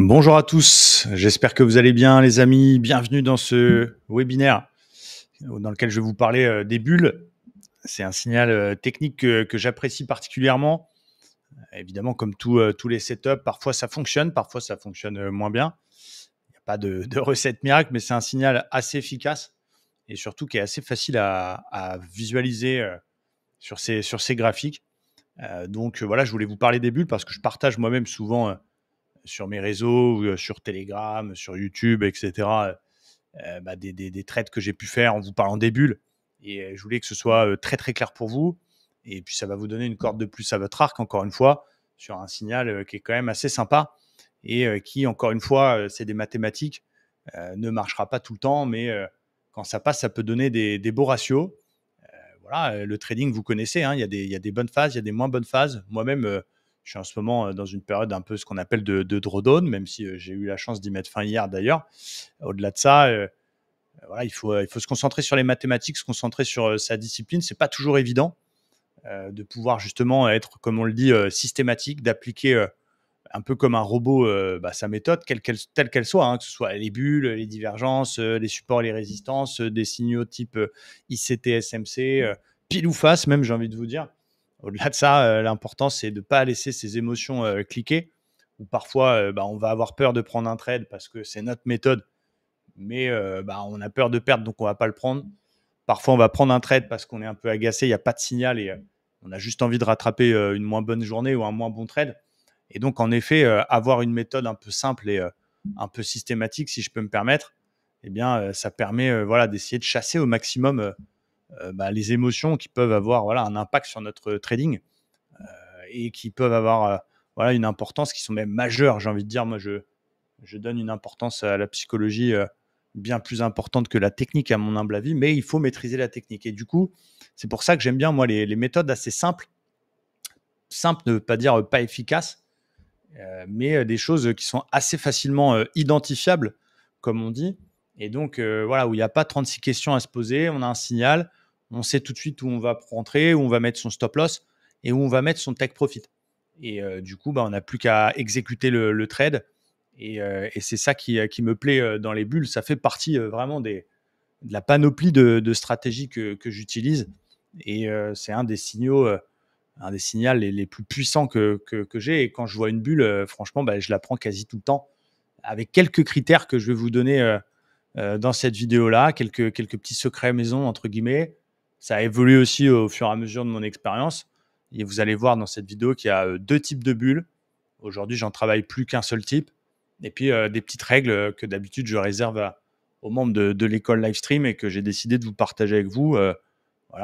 Bonjour à tous, j'espère que vous allez bien les amis. Bienvenue dans ce webinaire dans lequel je vais vous parler des bulles. C'est un signal technique que j'apprécie particulièrement. Évidemment, comme tous les setups, parfois ça fonctionne moins bien. Il n'y a pas de recette miracle, mais c'est un signal assez efficace et surtout qui est assez facile à visualiser sur ces graphiques. Donc voilà, je voulais vous parler des bulles parce que je partage moi-même souvent sur mes réseaux, ou sur Telegram, sur YouTube, etc. Des trades que j'ai pu faire en vous parlant des bulles. Et je voulais que ce soit très très clair pour vous. Et puis ça va vous donner une corde de plus à votre arc, encore une fois, sur un signal qui est quand même assez sympa et qui, encore une fois, c'est des mathématiques, ne marchera pas tout le temps, mais quand ça passe, ça peut donner des beaux ratios. Voilà, le trading, vous connaissez, hein, il y a des bonnes phases, il y a des moins bonnes phases. Moi-même, je suis en ce moment dans une période un peu ce qu'on appelle de drawdown, même si j'ai eu la chance d'y mettre fin hier d'ailleurs. Au-delà de ça, voilà, il faut se concentrer sur les mathématiques, se concentrer sur sa discipline. C'est pas toujours évident de pouvoir justement être, comme on le dit, systématique, d'appliquer un peu comme un robot sa méthode, telle qu'elle soit, hein, que ce soit les bulles, les divergences, les supports et les résistances, des signaux type ICT, SMC, pile ou face même, j'ai envie de vous dire. Au-delà de ça, l'important, c'est de ne pas laisser ses émotions cliquer, ou parfois, on va avoir peur de prendre un trade parce que c'est notre méthode, mais on a peur de perdre, donc on ne va pas le prendre. Parfois, on va prendre un trade parce qu'on est un peu agacé, il n'y a pas de signal et on a juste envie de rattraper une moins bonne journée ou un moins bon trade. Et donc, en effet, avoir une méthode un peu simple et un peu systématique, si je peux me permettre, eh bien, ça permet d'essayer de chasser au maximum les émotions qui peuvent avoir un impact sur notre trading et qui peuvent avoir une importance, qui sont même majeures. J'ai envie de dire, moi, je donne une importance à la psychologie bien plus importante que la technique, à mon humble avis, mais il faut maîtriser la technique. Et du coup, c'est pour ça que j'aime bien, moi, les méthodes assez simples. Simple ne veut pas dire pas efficace, mais des choses qui sont assez facilement identifiables, comme on dit. Et donc, où il n'y a pas 36 questions à se poser, on a un signal, on sait tout de suite où on va rentrer, où on va mettre son stop loss et où on va mettre son take profit. Et du coup, on n'a plus qu'à exécuter le trade. Et c'est ça qui me plaît dans les bulles. Ça fait partie vraiment de la panoplie de stratégies que j'utilise. Et c'est un des signaux les plus puissants que j'ai. Et quand je vois une bulle, franchement, je la prends quasi tout le temps, avec quelques critères que je vais vous donner dans cette vidéo-là, quelques petits secrets maison, entre guillemets. Ça a évolué aussi au fur et à mesure de mon expérience. Et vous allez voir dans cette vidéo qu'il y a deux types de bulles. Aujourd'hui, j'en travaille plus qu'un seul type. Et puis, des petites règles que d'habitude, je réserve aux membres de l'école Livestream et que j'ai décidé de vous partager avec vous.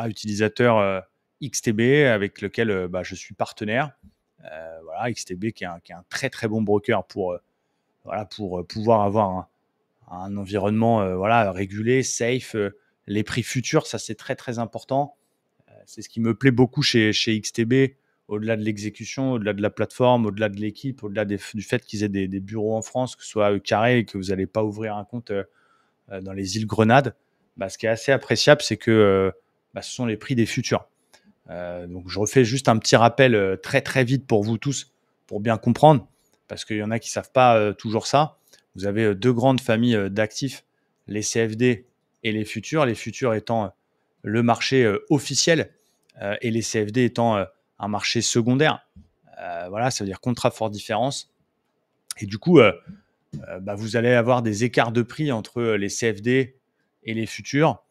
Utilisateur XTB avec lequel je suis partenaire. XTB qui est un très très bon broker pour pouvoir avoir un environnement régulé, safe. Les prix futurs, ça c'est très très important. C'est ce qui me plaît beaucoup chez XTB, au-delà de l'exécution, au-delà de la plateforme, au-delà de l'équipe, au-delà du fait qu'ils aient des bureaux en France, que ce soit carré et que vous n'allez pas ouvrir un compte dans les îles Grenades. Ce qui est assez appréciable, c'est que ce sont les prix des futurs. Donc, je refais juste un petit rappel très très vite pour vous tous, pour bien comprendre, parce qu'il y en a qui ne savent pas toujours ça. Vous avez deux grandes familles d'actifs, les CFD et les futurs. Les futurs étant le marché officiel et les CFD étant un marché secondaire. Ça veut dire contrat fort différence. Et du coup, vous allez avoir des écarts de prix entre les CFD et les futurs.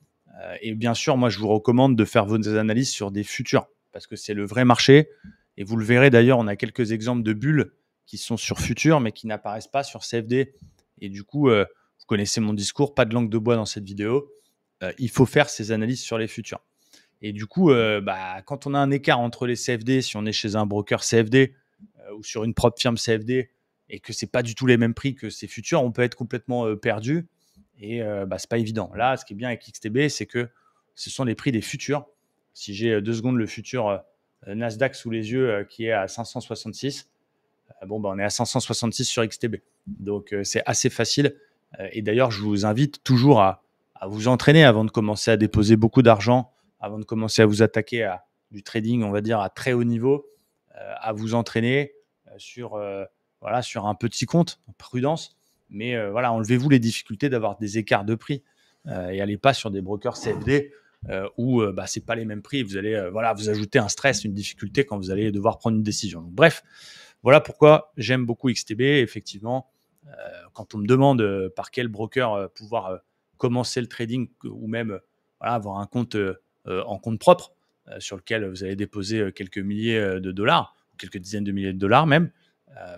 Et bien sûr, moi, je vous recommande de faire vos analyses sur des futurs parce que c'est le vrai marché. Et vous le verrez d'ailleurs, on a quelques exemples de bulles qui sont sur futurs mais qui n'apparaissent pas sur CFD. Et du coup, vous connaissez mon discours, pas de langue de bois dans cette vidéo. Il faut faire ces analyses sur les futurs. Et du coup, quand on a un écart entre les CFD, si on est chez un broker CFD ou sur une propre firme CFD et que ce n'est pas du tout les mêmes prix que ces futurs, on peut être complètement perdu. Et ce n'est pas évident. Là, ce qui est bien avec XTB, c'est que ce sont les prix des futurs. Si j'ai 2 secondes le futur Nasdaq sous les yeux qui est à 566, on est à 566 sur XTB. Donc, c'est assez facile. Et d'ailleurs, je vous invite toujours à vous entraîner avant de commencer à déposer beaucoup d'argent, avant de commencer à vous attaquer à du trading, on va dire, à très haut niveau, à vous entraîner sur voilà, sur un petit compte, prudence. Mais voilà, enlevez-vous les difficultés d'avoir des écarts de prix et allez pas sur des brokers CFD où bah, c'est pas les mêmes prix. Vous allez voilà, vous ajouter un stress, une difficulté quand vous allez devoir prendre une décision. Donc, bref, voilà pourquoi j'aime beaucoup XTB. Effectivement, quand on me demande par quel broker pouvoir commencer le trading ou même voilà, avoir un compte en compte propre sur lequel vous allez déposer quelques milliers de dollars, quelques dizaines de milliers de dollars même,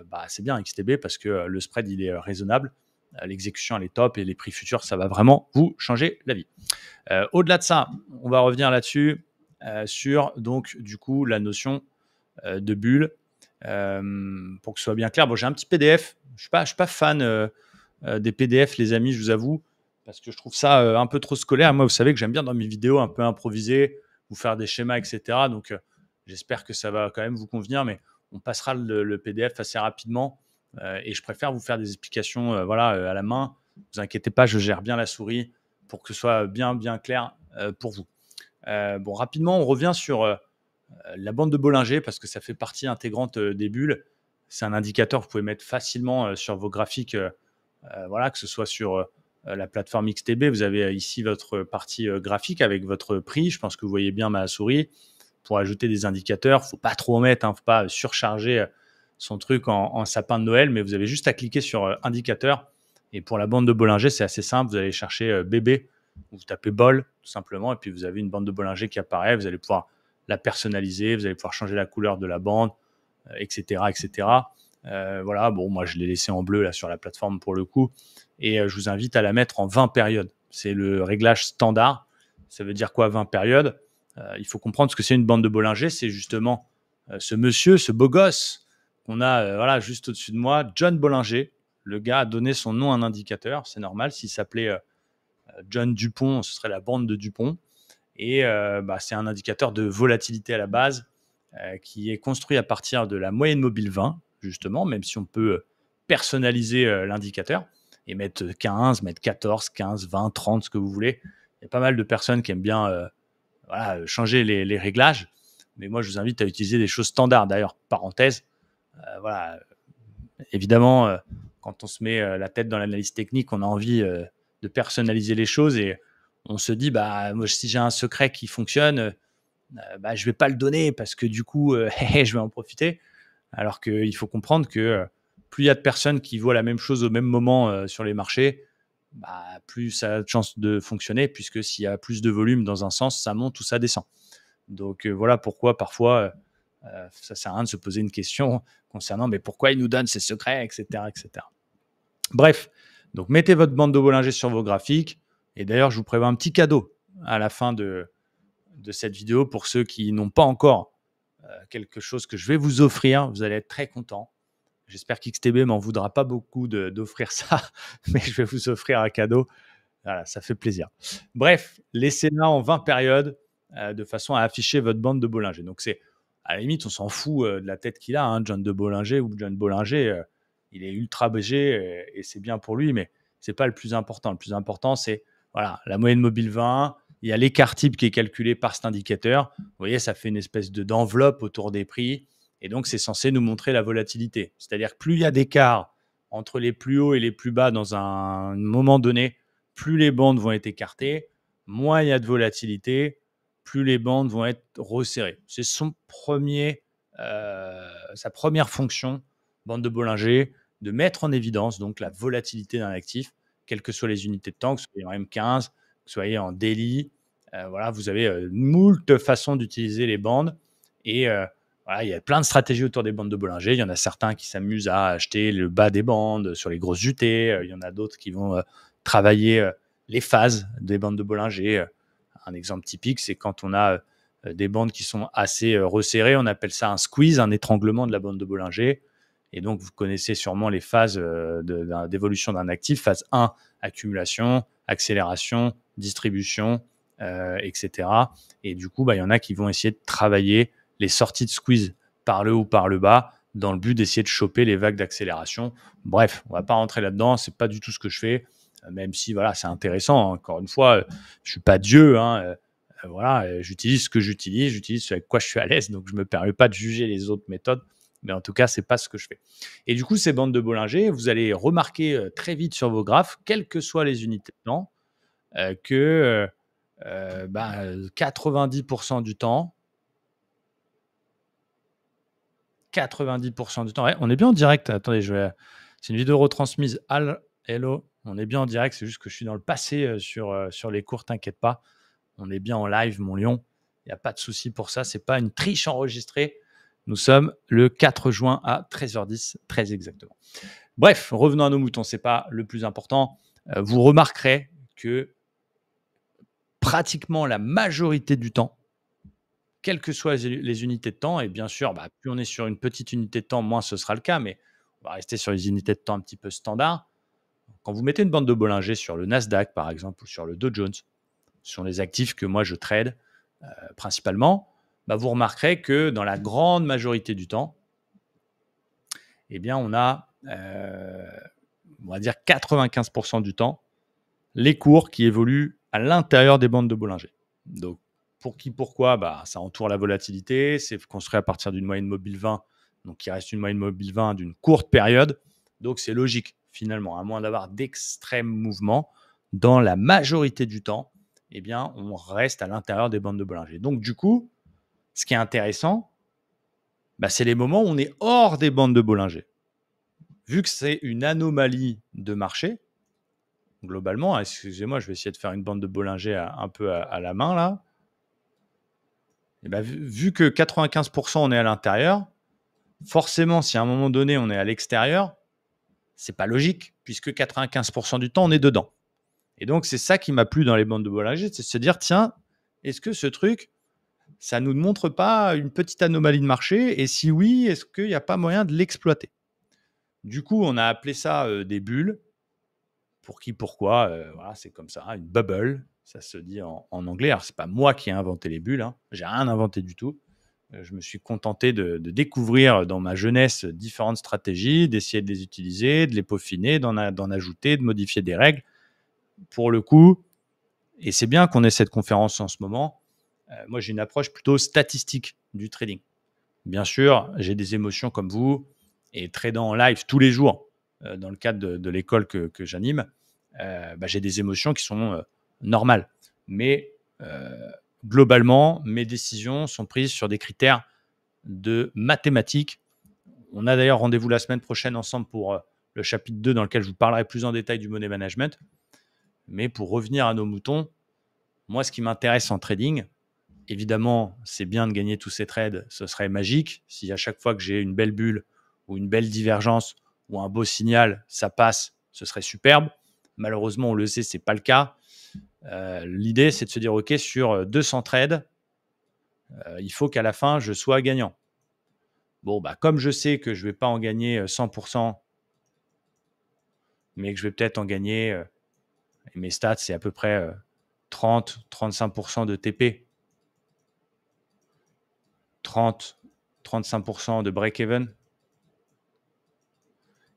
bah, c'est bien XTB parce que le spread il est raisonnable, l'exécution elle est top et les prix futurs ça va vraiment vous changer la vie. Au-delà de ça, on va revenir là-dessus sur donc du coup la notion de bulle. Pour que ce soit bien clair, bon, j'ai un petit PDF. Je ne suis pas fan des PDF, les amis, je vous avoue, parce que je trouve ça un peu trop scolaire. Moi, vous savez que j'aime bien dans mes vidéos un peu improviser, vous faire des schémas, etc. Donc, j'espère que ça va quand même vous convenir, mais on passera le PDF assez rapidement et je préfère vous faire des explications voilà, à la main. Ne vous inquiétez pas, je gère bien la souris pour que ce soit bien, bien clair pour vous. Bon, rapidement, on revient sur la bande de Bollinger, parce que ça fait partie intégrante des bulles. C'est un indicateur que vous pouvez mettre facilement sur vos graphiques, voilà, que ce soit sur la plateforme XTB. Vous avez ici votre partie graphique avec votre prix. Je pense que vous voyez bien ma souris. Pour ajouter des indicateurs, il ne faut pas trop en mettre, il ne faut pas surcharger son truc en sapin de Noël, mais vous avez juste à cliquer sur indicateur. Et pour la bande de Bollinger, c'est assez simple. Vous allez chercher bébé, vous tapez bol tout simplement, et puis vous avez une bande de Bollinger qui apparaît. Vous allez pouvoir la personnaliser, vous allez pouvoir changer la couleur de la bande, etc. etc. Voilà, bon, moi je l'ai laissé en bleu là sur la plateforme pour le coup, et je vous invite à la mettre en 20 périodes. C'est le réglage standard. Ça veut dire quoi 20 périodes? Il faut comprendre ce que c'est une bande de Bollinger. C'est justement ce monsieur, ce beau gosse qu'on a voilà, juste au-dessus de moi, John Bollinger. Le gars a donné son nom à un indicateur, c'est normal. S'il s'appelait John Dupont, ce serait la bande de Dupont. Et bah, c'est un indicateur de volatilité à la base qui est construit à partir de la moyenne mobile 20, justement, même si on peut personnaliser l'indicateur et mettre 15, mettre 14, 15, 20, 30, ce que vous voulez. Il y a pas mal de personnes qui aiment bien voilà, changer les réglages, mais moi je vous invite à utiliser des choses standards. D'ailleurs, parenthèse, voilà, évidemment, quand on se met la tête dans l'analyse technique, on a envie de personnaliser les choses et on se dit, bah, moi, si j'ai un secret qui fonctionne, bah, je ne vais pas le donner parce que du coup, je vais en profiter. Alors qu'il faut comprendre que plus il y a de personnes qui voient la même chose au même moment sur les marchés, bah, plus ça a de chances de fonctionner, puisque s'il y a plus de volume dans un sens, ça monte ou ça descend. Donc voilà pourquoi parfois, ça ne sert à rien de se poser une question concernant mais pourquoi il nous donne ses secrets, etc. etc. Bref, donc mettez votre bande de Bollinger sur vos graphiques. Et d'ailleurs, je vous prévois un petit cadeau à la fin de cette vidéo pour ceux qui n'ont pas encore quelque chose que je vais vous offrir. Vous allez être très contents. J'espère qu'XTB m'en voudra pas beaucoup d'offrir ça, mais je vais vous offrir un cadeau. Voilà, ça fait plaisir. Bref, laissez-la en 20 périodes de façon à afficher votre bande de Bollinger. Donc, c'est à la limite, on s'en fout de la tête qu'il a, hein, John de Bollinger ou John Bollinger. Il est ultra BG et c'est bien pour lui, mais c'est pas le plus important. Le plus important, c'est voilà, la moyenne mobile 20. Il y a l'écart type qui est calculé par cet indicateur. Vous voyez, ça fait une espèce d'enveloppe autour des prix. Et donc, c'est censé nous montrer la volatilité. C'est-à-dire que plus il y a d'écart entre les plus hauts et les plus bas dans un moment donné, plus les bandes vont être écartées, moins il y a de volatilité, plus les bandes vont être resserrées. C'est sa première fonction, bande de Bollinger, de mettre en évidence donc la volatilité d'un actif, quelles que soient les unités de temps, que ce soit en M15, que ce soit en daily. Voilà, vous avez moult façons d'utiliser les bandes et voilà, il y a plein de stratégies autour des bandes de Bollinger. Il y en a certains qui s'amusent à acheter le bas des bandes sur les grosses UT. Il y en a d'autres qui vont travailler les phases des bandes de Bollinger. Un exemple typique, c'est quand on a des bandes qui sont assez resserrées, on appelle ça un squeeze, un étranglement de la bande de Bollinger. Et donc, vous connaissez sûrement les phases d'évolution d'un actif. Phase 1, accumulation, accélération, distribution, etc. Et du coup, il y en a qui vont essayer de travailler les sorties de squeeze par le haut ou par le bas dans le but d'essayer de choper les vagues d'accélération. Bref, on ne va pas rentrer là-dedans, ce n'est pas du tout ce que je fais, même si voilà, c'est intéressant. Encore une fois, je ne suis pas Dieu, hein, voilà, j'utilise ce que j'utilise ce avec quoi je suis à l'aise, donc je ne me permets pas de juger les autres méthodes, Mais en tout cas, c'est pas ce que je fais. Et du coup, ces bandes de Bollinger, vous allez remarquer très vite sur vos graphes, quelles que soient les unités de temps, que 90% du temps, 90% du temps, ouais, on est bien en direct. Attendez, c'est une vidéo retransmise. Hello, on est bien en direct. C'est juste que je suis dans le passé sur les cours, t'inquiète pas. On est bien en live, mon lion. Il n'y a pas de souci pour ça. C'est pas une triche enregistrée. Nous sommes le 4 juin à 13h10, très exactement. Bref, revenons à nos moutons. C'est pas le plus important. Vous remarquerez que pratiquement la majorité du temps, quelles que soient les unités de temps, et bien sûr, plus on est sur une petite unité de temps, moins ce sera le cas, mais on va rester sur les unités de temps un petit peu standard. Quand vous mettez une bande de Bollinger sur le Nasdaq, par exemple, ou sur le Dow Jones, ce sont les actifs que moi je trade principalement, vous remarquerez que dans la grande majorité du temps, eh bien, on a, on va dire 95% du temps, les cours qui évoluent à l'intérieur des bandes de Bollinger. Donc, pour qui, pourquoi, ça entoure la volatilité, c'est construit à partir d'une moyenne mobile 20, donc il reste une moyenne mobile 20 d'une courte période. Donc, c'est logique, finalement, à moins d'avoir d'extrêmes mouvements, dans la majorité du temps, eh bien, on reste à l'intérieur des bandes de Bollinger. Donc, du coup, ce qui est intéressant, c'est les moments où on est hors des bandes de Bollinger. Vu que c'est une anomalie de marché, globalement, excusez-moi, je vais essayer de faire une bande de Bollinger un peu à la main, là. Et vu que 95% on est à l'intérieur, forcément, si à un moment donné, on est à l'extérieur, c'est pas logique, puisque 95% du temps, on est dedans. Et donc, c'est ça qui m'a plu dans les bandes de Bollinger, c'est de se dire, tiens, est-ce que ce truc, ça ne nous montre pas une petite anomalie de marché? Et si oui, est-ce qu'il n'y a pas moyen de l'exploiter? Du coup, on a appelé ça des bulles. Pour qui, pourquoi, voilà, c'est comme ça, une bubble, ça se dit en anglais. Alors, c'est pas moi qui ai inventé les bulles, hein. J'ai rien inventé du tout. Je me suis contenté de découvrir dans ma jeunesse différentes stratégies, d'essayer de les utiliser, de les peaufiner, d'en ajouter, de modifier des règles. Pour le coup, et c'est bien qu'on ait cette conférence en ce moment, moi j'ai une approche plutôt statistique du trading. Bien sûr, j'ai des émotions comme vous, et tradant en live tous les jours, dans le cadre de l'école que j'anime, j'ai des émotions qui sont normales. Mais globalement, mes décisions sont prises sur des critères de mathématiques. On a d'ailleurs rendez-vous la semaine prochaine ensemble pour le chapitre 2 dans lequel je vous parlerai plus en détail du money management. Mais pour revenir à nos moutons, moi, ce qui m'intéresse en trading, évidemment, c'est bien de gagner tous ces trades, ce serait magique. Si à chaque fois que j'ai une belle bulle ou une belle divergence ou un beau signal, ça passe, ce serait superbe. Malheureusement, on le sait, ce n'est pas le cas. L'idée, c'est de se dire, OK, sur 200 trades, il faut qu'à la fin, je sois gagnant. Bon, comme je sais que je ne vais pas en gagner 100%, mais que je vais peut-être en gagner, et mes stats, c'est à peu près 30-35% de TP, 30-35% de break-even,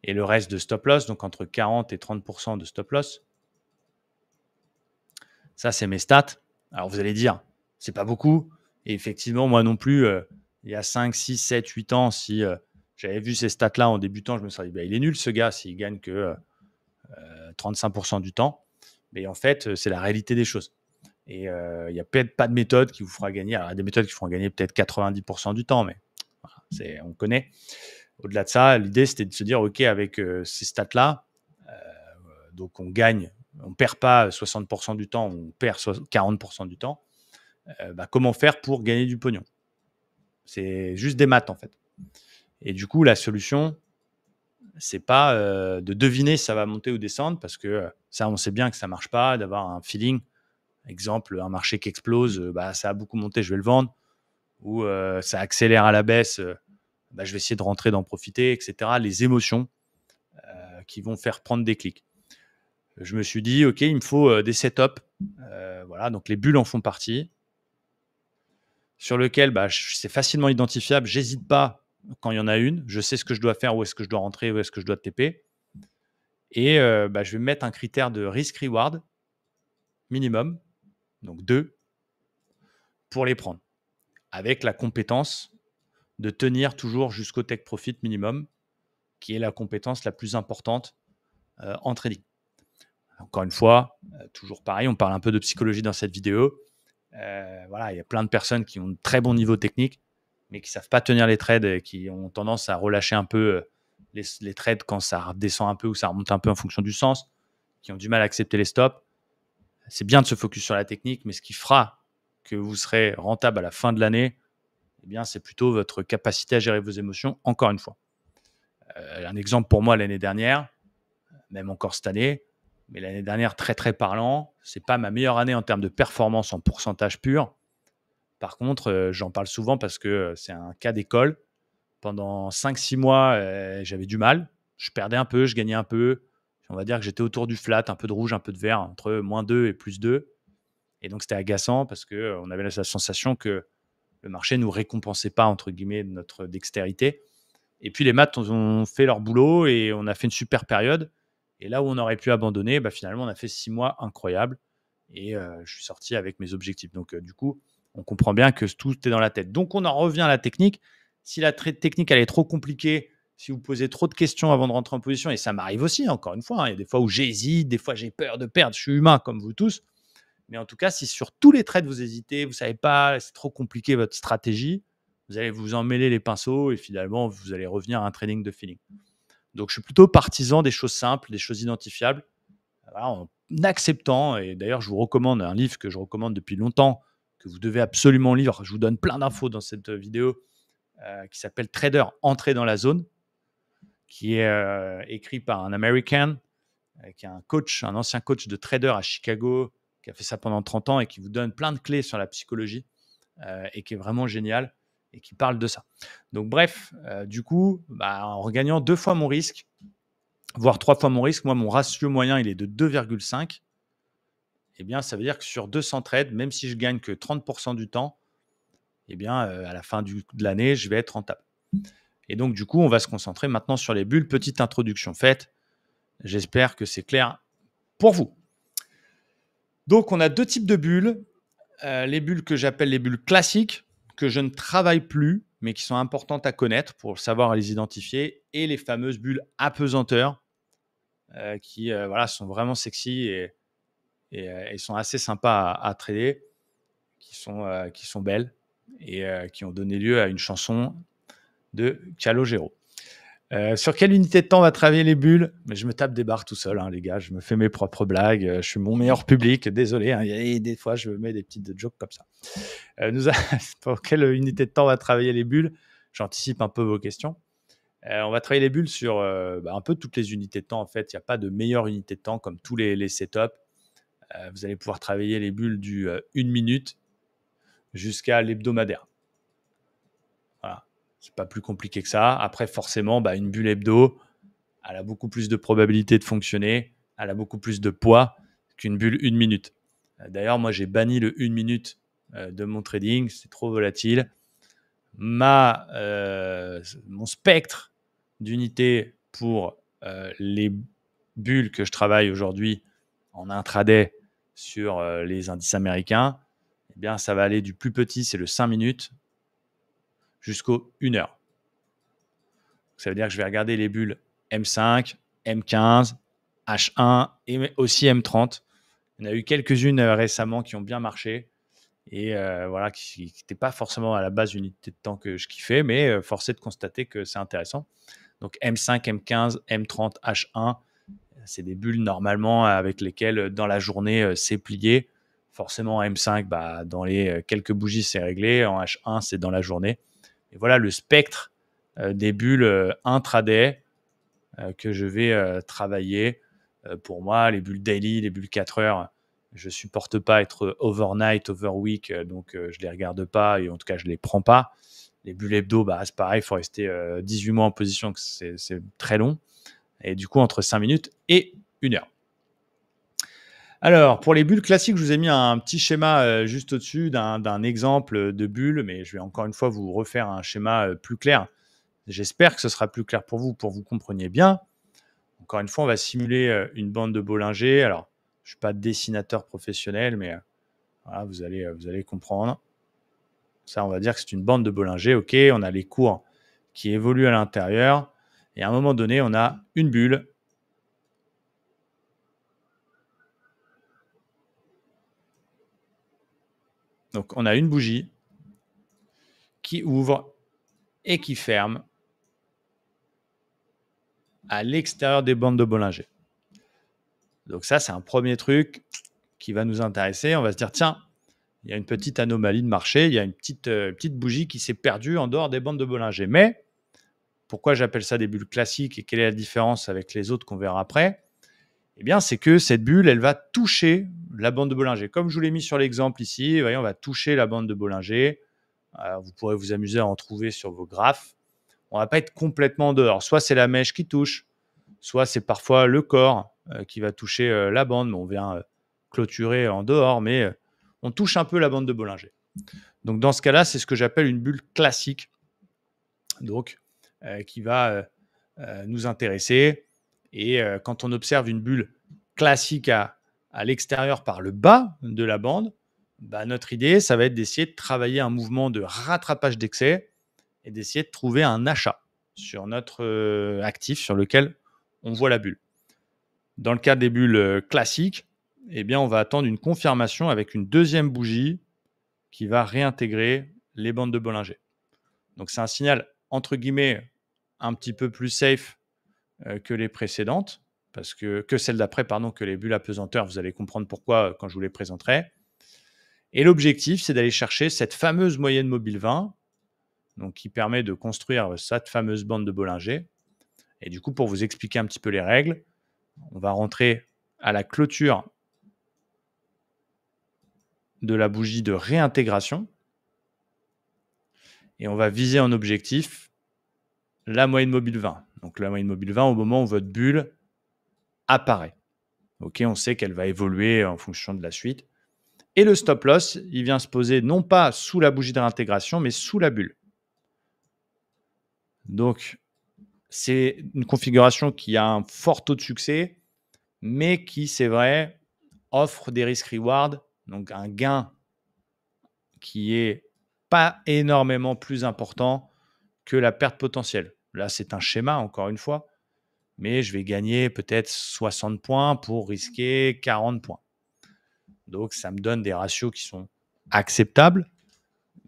et le reste de stop loss, donc entre 40 et 30% de stop loss. Ça, c'est mes stats. Alors, vous allez dire, c'est pas beaucoup. Et effectivement, moi non plus, il y a 5, 6, 7, 8 ans, si j'avais vu ces stats-là en débutant, je me serais dit, il est nul ce gars s'il gagne que 35% du temps. Mais en fait, c'est la réalité des choses. Et il n'y a peut-être pas de méthode qui vous fera gagner. Alors, il y a des méthodes qui feront gagner peut-être 90% du temps, mais voilà, on connaît. Au-delà de ça, l'idée, c'était de se dire, OK, avec ces stats-là, donc on gagne, on ne perd pas 60% du temps, on perd 40% du temps. Comment faire pour gagner du pognon? C'est juste des maths, en fait. Et du coup, la solution, c'est pas de deviner si ça va monter ou descendre, parce que ça, on sait bien que ça ne marche pas, d'avoir un feeling. Exemple, un marché qui explose, ça a beaucoup monté, je vais le vendre. Ou ça accélère à la baisse, je vais essayer de rentrer, d'en profiter, etc. Les émotions qui vont faire prendre des clics. Je me suis dit, OK, il me faut des setups. Voilà, donc les bulles en font partie. Sur lequel c'est facilement identifiable. J'hésite pas quand il y en a une. Je sais ce que je dois faire, où est-ce que je dois rentrer, où est-ce que je dois TP. Et je vais mettre un critère de risk-reward minimum, donc 2, pour les prendre. Avec la compétence de tenir toujours jusqu'au take profit minimum, qui est la compétence la plus importante en trading. Encore une fois, toujours pareil, on parle un peu de psychologie dans cette vidéo. Voilà, il y a plein de personnes qui ont de très bons niveaux techniques, mais qui ne savent pas tenir les trades et qui ont tendance à relâcher un peu les trades quand ça descend un peu ou ça remonte un peu en fonction du sens, qui ont du mal à accepter les stops. C'est bien de se focus sur la technique, mais ce qui fera que vous serez rentable à la fin de l'année, eh bien, c'est plutôt votre capacité à gérer vos émotions, encore une fois. Un exemple pour moi l'année dernière, même encore cette année, mais l'année dernière, très très parlant, c'est pas ma meilleure année en termes de performance en pourcentage pur. Par contre, j'en parle souvent parce que c'est un cas d'école. Pendant 5-6 mois, j'avais du mal. Je perdais un peu, je gagnais un peu. On va dire que j'étais autour du flat, un peu de rouge, un peu de vert, entre -2 et +2. Et donc, c'était agaçant parce qu'on avait la sensation que le marché ne nous récompensait pas, entre guillemets, de notre dextérité. Et puis, les maths ont fait leur boulot et on a fait une super période. Et là où on aurait pu abandonner, finalement, on a fait 6 mois incroyables. Et je suis sorti avec mes objectifs. Donc, du coup, on comprend bien que tout est dans la tête. Donc, on en revient à la technique. Si la technique, elle est trop compliquée, si vous posez trop de questions avant de rentrer en position, et ça m'arrive aussi, encore une fois, il y a des fois où j'hésite, des fois j'ai peur de perdre, je suis humain comme vous tous. Mais en tout cas, si sur tous les trades vous hésitez, vous ne savez pas, c'est trop compliqué votre stratégie, vous allez vous en mêler les pinceaux et finalement, vous allez revenir à un trading de feeling. Donc, je suis plutôt partisan des choses simples, des choses identifiables, voilà, en acceptant, et d'ailleurs, je vous recommande un livre que je recommande depuis longtemps, que vous devez absolument lire. Je vous donne plein d'infos dans cette vidéo, qui s'appelle Trader, entrer dans la zone, qui est écrit par un Américain, qui est un coach, un ancien coach de trader à Chicago, qui a fait ça pendant 30 ans et qui vous donne plein de clés sur la psychologie et qui est vraiment génial et qui parle de ça. Donc bref, du coup, en regagnant 2 fois mon risque, voire 3 fois mon risque, moi, mon ratio moyen, il est de 2,5. Eh bien, ça veut dire que sur 200 trades, même si je gagne que 30% du temps, eh bien, à la fin de l'année, je vais être rentable. Et donc, du coup, on va se concentrer maintenant sur les bulles. Petite introduction faite. J'espère que c'est clair pour vous. Donc, on a 2 types de bulles. Les bulles que j'appelle les bulles classiques, que je ne travaille plus, mais qui sont importantes à connaître pour savoir les identifier. Et les fameuses bulles apesanteurs, qui voilà, sont vraiment sexy et sont assez sympas à trader, qui sont belles et qui ont donné lieu à une chanson de Calogero. Sur quelle unité de temps on va travailler les bulles? Mais je me tape des barres tout seul, les gars. Je me fais mes propres blagues. Je suis mon meilleur public. Désolé. Et des fois, je mets des petites jokes comme ça. Pour quelle unité de temps on va travailler les bulles? J'anticipe un peu vos questions. On va travailler les bulles sur un peu toutes les unités de temps. En fait, il n'y a pas de meilleure unité de temps comme tous les setups. Vous allez pouvoir travailler les bulles du 1 minute jusqu'à l'hebdomadaire. Voilà. C'est pas plus compliqué que ça. Après, forcément, une bulle hebdo, elle a beaucoup plus de probabilité de fonctionner, elle a beaucoup plus de poids qu'une bulle 1 minute. D'ailleurs, moi, j'ai banni le 1 minute de mon trading, c'est trop volatile. Mon spectre d'unités pour les bulles que je travaille aujourd'hui en intraday sur les indices américains, eh bien, ça va aller du plus petit, c'est le 5 minutes, jusqu'au 1 heure. Ça veut dire que je vais regarder les bulles M5, M15, H1 et aussi M30. Il y en a eu quelques-unes récemment qui ont bien marché et voilà, qui n'étaient pas forcément à la base une unité de temps que je kiffais, mais force est de constater que c'est intéressant. Donc M5, M15, M30, H1, c'est des bulles normalement avec lesquelles dans la journée c'est plié. Forcément M5, dans les quelques bougies c'est réglé, en H1 c'est dans la journée. Et voilà le spectre des bulles intraday que je vais travailler. Pour moi, les bulles daily, les bulles 4 heures, je ne supporte pas être overnight, overweek, donc je ne les regarde pas et en tout cas, je ne les prends pas. Les bulles hebdo, c'est pareil, il faut rester 18 mois en position, c'est très long. Et du coup, entre 5 minutes et 1 heure. Alors, pour les bulles classiques, je vous ai mis un petit schéma juste au-dessus d'un exemple de bulle, mais je vais encore une fois vous refaire un schéma plus clair. J'espère que ce sera plus clair pour que vous compreniez bien. Encore une fois, on va simuler une bande de Bollinger. Alors, je ne suis pas dessinateur professionnel, mais voilà, vous allez comprendre. Ça, on va dire que c'est une bande de Bollinger. OK, on a les cours qui évoluent à l'intérieur. Et à un moment donné, on a une bulle. Donc, on a une bougie qui ouvre et qui ferme à l'extérieur des bandes de Bollinger. Donc ça, c'est un premier truc qui va nous intéresser. On va se dire, tiens, il y a une petite anomalie de marché, il y a une petite bougie qui s'est perdue en dehors des bandes de Bollinger. Mais pourquoi j'appelle ça des bulles classiques et quelle est la différence avec les autres qu'on verra après? Eh bien, c'est que cette bulle, elle va toucher la bande de Bollinger. Comme je vous l'ai mis sur l'exemple ici, vous voyez, on va toucher la bande de Bollinger. Vous pourrez vous amuser à en trouver sur vos graphes. On ne va pas être complètement en dehors. Soit c'est la mèche qui touche, soit c'est parfois le corps qui va toucher la bande. Mais on vient clôturer en dehors, mais on touche un peu la bande de Bollinger. Donc, dans ce cas-là, c'est ce que j'appelle une bulle classique. Donc, qui va nous intéresser. Et quand on observe une bulle classique à l'extérieur par le bas de la bande, bah, notre idée, ça va être d'essayer de travailler un mouvement de rattrapage d'excès et d'essayer de trouver un achat sur notre actif sur lequel on voit la bulle. Dans le cas des bulles classiques, eh bien, on va attendre une confirmation avec une deuxième bougie qui va réintégrer les bandes de Bollinger. Donc, c'est un signal, entre guillemets, un petit peu plus safe que les précédentes, que celles d'après, pardon, que les bulles apesanteur. Vous allez comprendre pourquoi quand je vous les présenterai. Et l'objectif, c'est d'aller chercher cette fameuse moyenne mobile 20, donc qui permet de construire cette fameuse bande de Bollinger. Et du coup, pour vous expliquer un petit peu les règles, on va rentrer à la clôture de la bougie de réintégration et on va viser en objectif la moyenne mobile 20. Donc la moyenne mobile 20 au moment où votre bulle apparaît. Ok, on sait qu'elle va évoluer en fonction de la suite. Et le stop loss, il vient se poser non pas sous la bougie de réintégration, mais sous la bulle. Donc, c'est une configuration qui a un fort taux de succès, mais qui, c'est vrai, offre des risk-reward, donc un gain qui est pas énormément plus important que la perte potentielle. Là, c'est un schéma, encore une fois, mais je vais gagner peut-être 60 points pour risquer 40 points. Donc, ça me donne des ratios qui sont acceptables,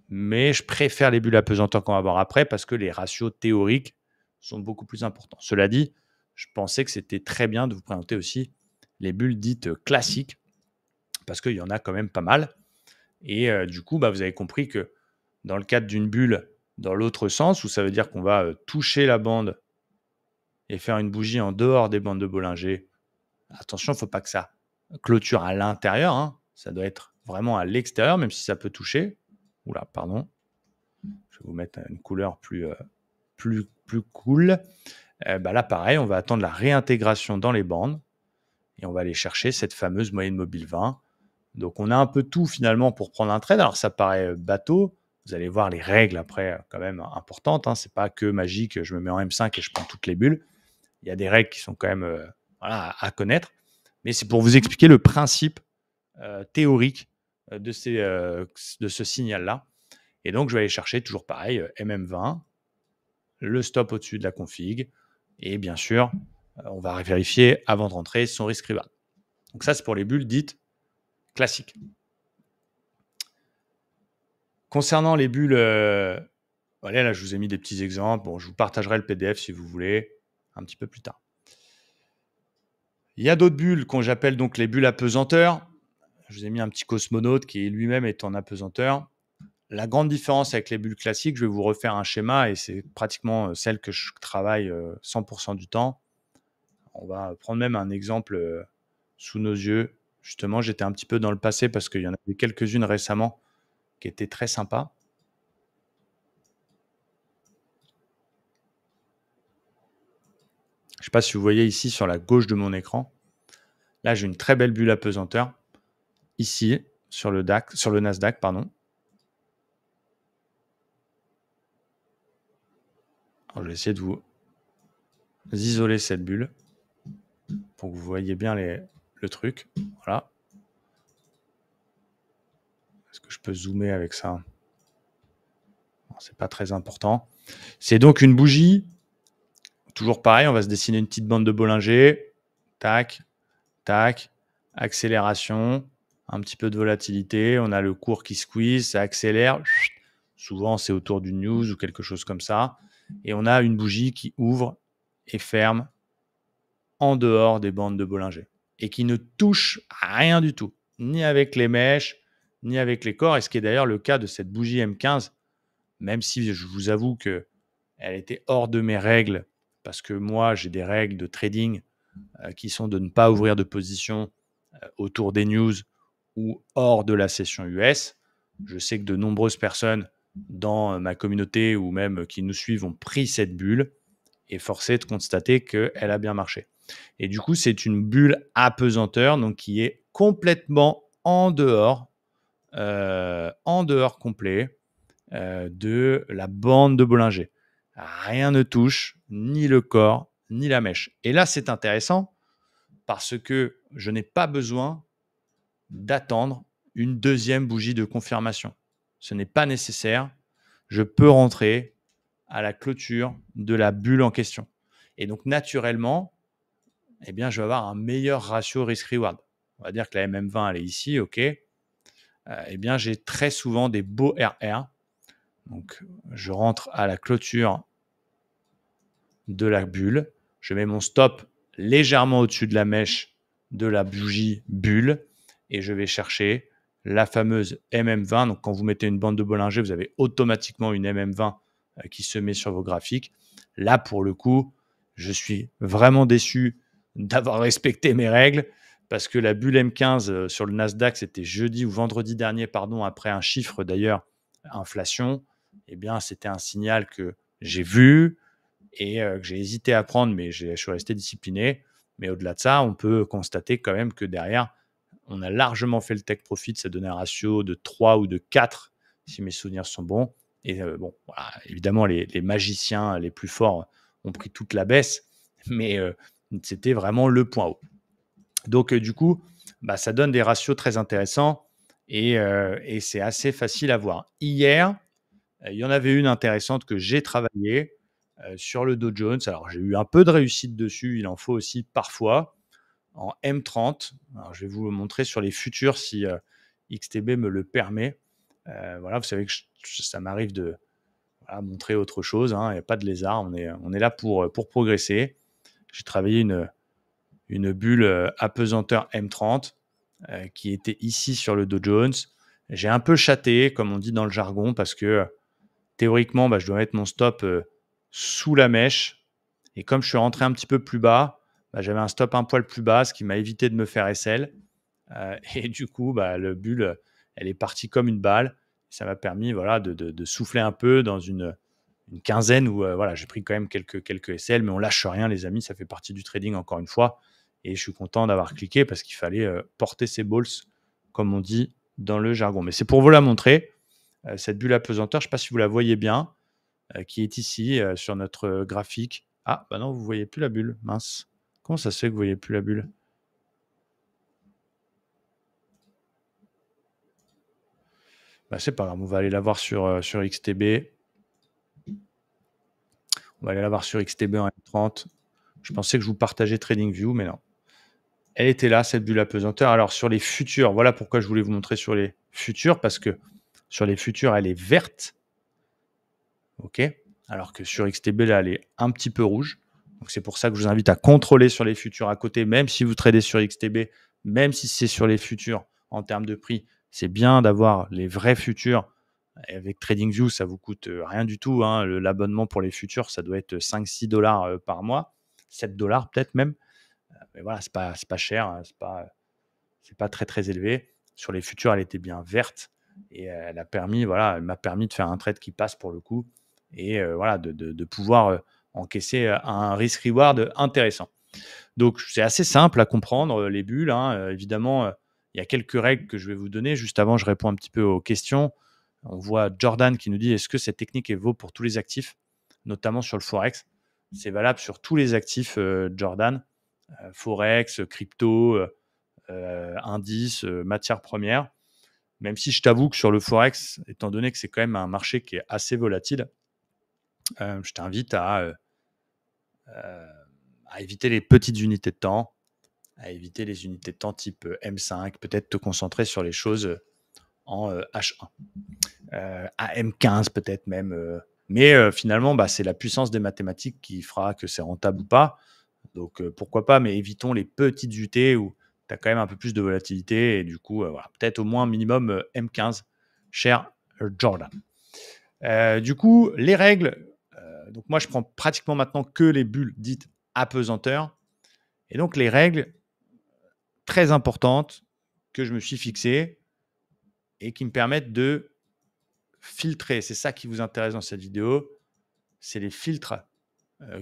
mais je préfère les bulles apesanteurs qu'on va voir après parce que les ratios théoriques sont beaucoup plus importants. Cela dit, je pensais que c'était très bien de vous présenter aussi les bulles dites classiques parce qu'il y en a quand même pas mal. Et du coup, vous avez compris que dans le cadre d'une bulle dans l'autre sens, où ça veut dire qu'on va toucher la bande et faire une bougie en dehors des bandes de Bollinger, attention, il ne faut pas que ça clôture à l'intérieur. Hein. Ça doit être vraiment à l'extérieur, même si ça peut toucher. Oula, pardon. Je vais vous mettre une couleur plus cool. Là, pareil, on va attendre la réintégration dans les bandes et on va aller chercher cette fameuse moyenne mobile 20. Donc, on a un peu tout finalement pour prendre un trade. Alors, ça paraît bateau. Vous allez voir les règles après quand même importantes. Hein. Ce n'est pas que magique, je me mets en M5 et je prends toutes les bulles. Il y a des règles qui sont quand même à connaître. Mais c'est pour vous expliquer le principe théorique de ce signal-là. Et donc, je vais aller chercher toujours pareil, MM20, le stop au-dessus de la config. Et bien sûr, on va vérifier avant de rentrer son risk reward. Donc ça, c'est pour les bulles dites classiques. Concernant les bulles, voilà, là, je vous ai mis des petits exemples. Bon, je vous partagerai le PDF si vous voulez un petit peu plus tard. Il y a d'autres bulles qu'on j'appelle donc les bulles apesanteurs. Je vous ai mis un petit cosmonaute qui lui-même est en apesanteur. La grande différence avec les bulles classiques, je vais vous refaire un schéma et c'est pratiquement celle que je travaille 100% du temps. On va prendre même un exemple sous nos yeux. Justement, j'étais un petit peu dans le passé parce qu'il y en avait quelques-unes récemment qui étaient très sympas. Je ne sais pas si vous voyez ici sur la gauche de mon écran. Là, j'ai une très belle bulle apesanteur. Ici, sur le Nasdaq, pardon. Alors, je vais essayer de vous isoler cette bulle pour que vous voyez bien le truc. Voilà. Est-ce que je peux zoomer avec ça? c'est pas très important. C'est donc une bougie. Toujours pareil, on va se dessiner une petite bande de Bollinger. Tac, tac, accélération, un petit peu de volatilité. On a le cours qui squeeze, ça accélère. Souvent, c'est autour d'une news ou quelque chose comme ça. Et on a une bougie qui ouvre et ferme en dehors des bandes de Bollinger et qui ne touche à rien du tout, ni avec les mèches, ni avec les corps. Et ce qui est d'ailleurs le cas de cette bougie M15, même si je vous avoue qu'elle était hors de mes règles, parce que moi, j'ai des règles de trading qui sont de ne pas ouvrir de position autour des news ou hors de la session US. Je sais que de nombreuses personnes dans ma communauté ou même qui nous suivent ont pris cette bulle et forcé de constater qu'elle a bien marché. Et du coup, c'est une bulle apesanteur donc qui est complètement en dehors complet de la bande de Bollinger. Rien ne touche, ni le corps, ni la mèche. Et là, c'est intéressant parce que je n'ai pas besoin d'attendre une deuxième bougie de confirmation. Ce n'est pas nécessaire. Je peux rentrer à la clôture de la bulle en question. Et donc, naturellement, eh bien, je vais avoir un meilleur ratio risk-reward. On va dire que la MM20, elle est ici, OK. Eh bien, j'ai très souvent des beaux RR. Donc, je rentre à la clôture de la bulle. Je mets mon stop légèrement au-dessus de la mèche de la bougie bulle et je vais chercher la fameuse MM20. Donc, quand vous mettez une bande de Bollinger, vous avez automatiquement une MM20 qui se met sur vos graphiques. Là, pour le coup, je suis vraiment déçu d'avoir respecté mes règles parce que la bulle M15 sur le Nasdaq, c'était jeudi ou vendredi dernier, pardon, après un chiffre d'ailleurs, inflation. Eh bien, c'était un signal que j'ai vu et que j'ai hésité à prendre, mais je suis resté discipliné. Mais au-delà de ça, on peut constater quand même que derrière, on a largement fait le take profit. Ça donnait un ratio de 3 ou de 4, si mes souvenirs sont bons. Et bon, voilà, évidemment, les magiciens les plus forts ont pris toute la baisse, mais c'était vraiment le point haut. Donc, du coup, ça donne des ratios très intéressants et c'est assez facile à voir. Hier, il y en avait une intéressante que j'ai travaillée sur le Dow Jones. Alors, j'ai eu un peu de réussite dessus. Il en faut aussi parfois en M30. Alors, je vais vous le montrer sur les futurs si XTB me le permet. Voilà, vous savez que ça m'arrive de montrer autre chose. Il n'y a pas de lézard. On est là pour progresser. J'ai travaillé une bulle apesanteur M30 qui était ici sur le Dow Jones. J'ai un peu chaté, comme on dit dans le jargon, parce que théoriquement, je dois mettre mon stop sous la mèche. Et comme je suis rentré un petit peu plus bas, j'avais un stop un poil plus bas, ce qui m'a évité de me faire SL. Et du coup, le bulle, elle est partie comme une balle. Ça m'a permis de souffler un peu dans une quinzaine où j'ai pris quand même quelques SL, mais on lâche rien, les amis. Ça fait partie du trading, encore une fois. Et je suis content d'avoir cliqué parce qu'il fallait porter ses balls, comme on dit dans le jargon. Mais c'est pour vous la montrer. Cette bulle apesanteur, je ne sais pas si vous la voyez bien, qui est ici sur notre graphique. Ah, non, vous ne voyez plus la bulle. Mince. Comment ça se fait que vous ne voyez plus la bulle? C'est pas grave, on va aller la voir sur XTB. On va aller la voir sur XTB en M30. Je pensais que je vous partageais TradingView, mais non. Elle était là, cette bulle apesanteur. Alors, sur les futurs, voilà pourquoi je voulais vous montrer sur les futurs, parce que sur les futurs, elle est verte. OK. Alors que sur XTB, là, elle est un petit peu rouge. Donc, c'est pour ça que je vous invite à contrôler sur les futurs à côté, même si vous tradez sur XTB, même si c'est sur les futurs en termes de prix. C'est bien d'avoir les vrais futurs. Avec TradingView, ça vous coûte rien du tout. L'abonnement pour les futurs, ça doit être 5-6 dollars par mois. 7 dollars peut-être même. Mais voilà, c'est pas cher. C'est pas très, très élevé. Sur les futurs, elle était bien verte. Et elle m'a permis de faire un trade qui passe pour le coup. Et de pouvoir encaisser un risk-reward intéressant. Donc, c'est assez simple à comprendre, les bulles. Évidemment, il y a quelques règles que je vais vous donner. Juste avant, je réponds un petit peu aux questions. On voit Jordan qui nous dit: est-ce que cette technique est vaut pour tous les actifs, notamment sur le Forex? C'est valable sur tous les actifs, Jordan. Forex, crypto, indices, matières premières. Même si je t'avoue que sur le Forex, étant donné que c'est quand même un marché qui est assez volatile, je t'invite à éviter les petites unités de temps, à éviter les unités de temps type M5, peut-être te concentrer sur les choses en H1, à M15 peut-être même. Mais finalement, c'est la puissance des mathématiques qui fera que c'est rentable ou pas. Donc pourquoi pas, mais évitons les petites UT où tu as quand même un peu plus de volatilité et du coup, voilà, peut-être au moins minimum M15, cher Jordan. Du coup, les règles, donc moi je prends pratiquement maintenant que les bulles dites apesanteurs. Et donc les règles très importantes que je me suis fixées et qui me permettent de filtrer. C'est ça qui vous intéresse dans cette vidéo. C'est les filtres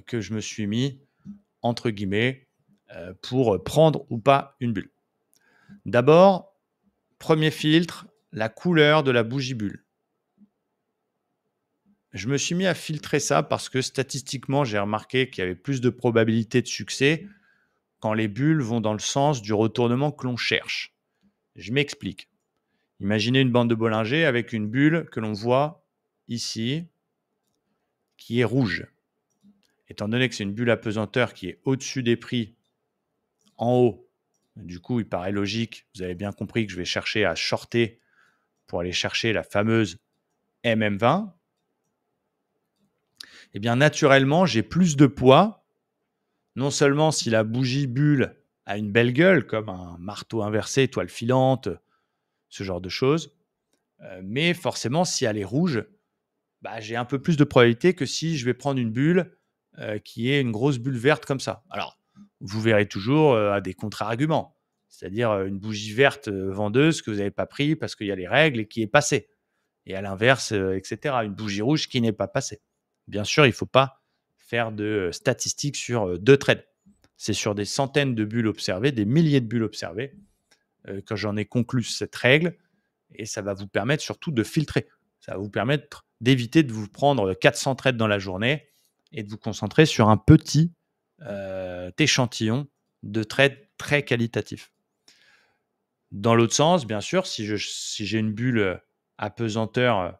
que je me suis mis, entre guillemets, pour prendre ou pas une bulle. D'abord, premier filtre, la couleur de la bougie bulle. Je me suis mis à filtrer ça parce que statistiquement, j'ai remarqué qu'il y avait plus de probabilité de succès quand les bulles vont dans le sens du retournement que l'on cherche. Je m'explique. Imaginez une bande de Bollinger avec une bulle que l'on voit ici, qui est rouge. Étant donné que c'est une bulle apesanteur qui est au-dessus des prix, en haut, du coup, il paraît logique, vous avez bien compris que je vais chercher à shorter pour aller chercher la fameuse MM20. Eh bien, naturellement, j'ai plus de poids, non seulement si la bougie bulle a une belle gueule, comme un marteau inversé, toile filante, ce genre de choses, mais forcément, si elle est rouge, j'ai un peu plus de probabilité que si je vais prendre une bulle qui est une grosse bulle verte comme ça. Alors, vous verrez toujours à des contre-arguments, c'est-à-dire une bougie verte vendeuse que vous n'avez pas pris parce qu'il y a les règles et qui est passée. Et à l'inverse, etc. Une bougie rouge qui n'est pas passée. Bien sûr, il ne faut pas faire de statistiques sur 2 trades. C'est sur des centaines de bulles observées, des milliers de bulles observées, que j'en ai conclu cette règle. Et ça va vous permettre surtout de filtrer. Ça va vous permettre d'éviter de vous prendre 400 trades dans la journée et de vous concentrer sur un petit échantillon de trades très qualitatifs. Dans l'autre sens, bien sûr, si j'ai une bulle apesanteur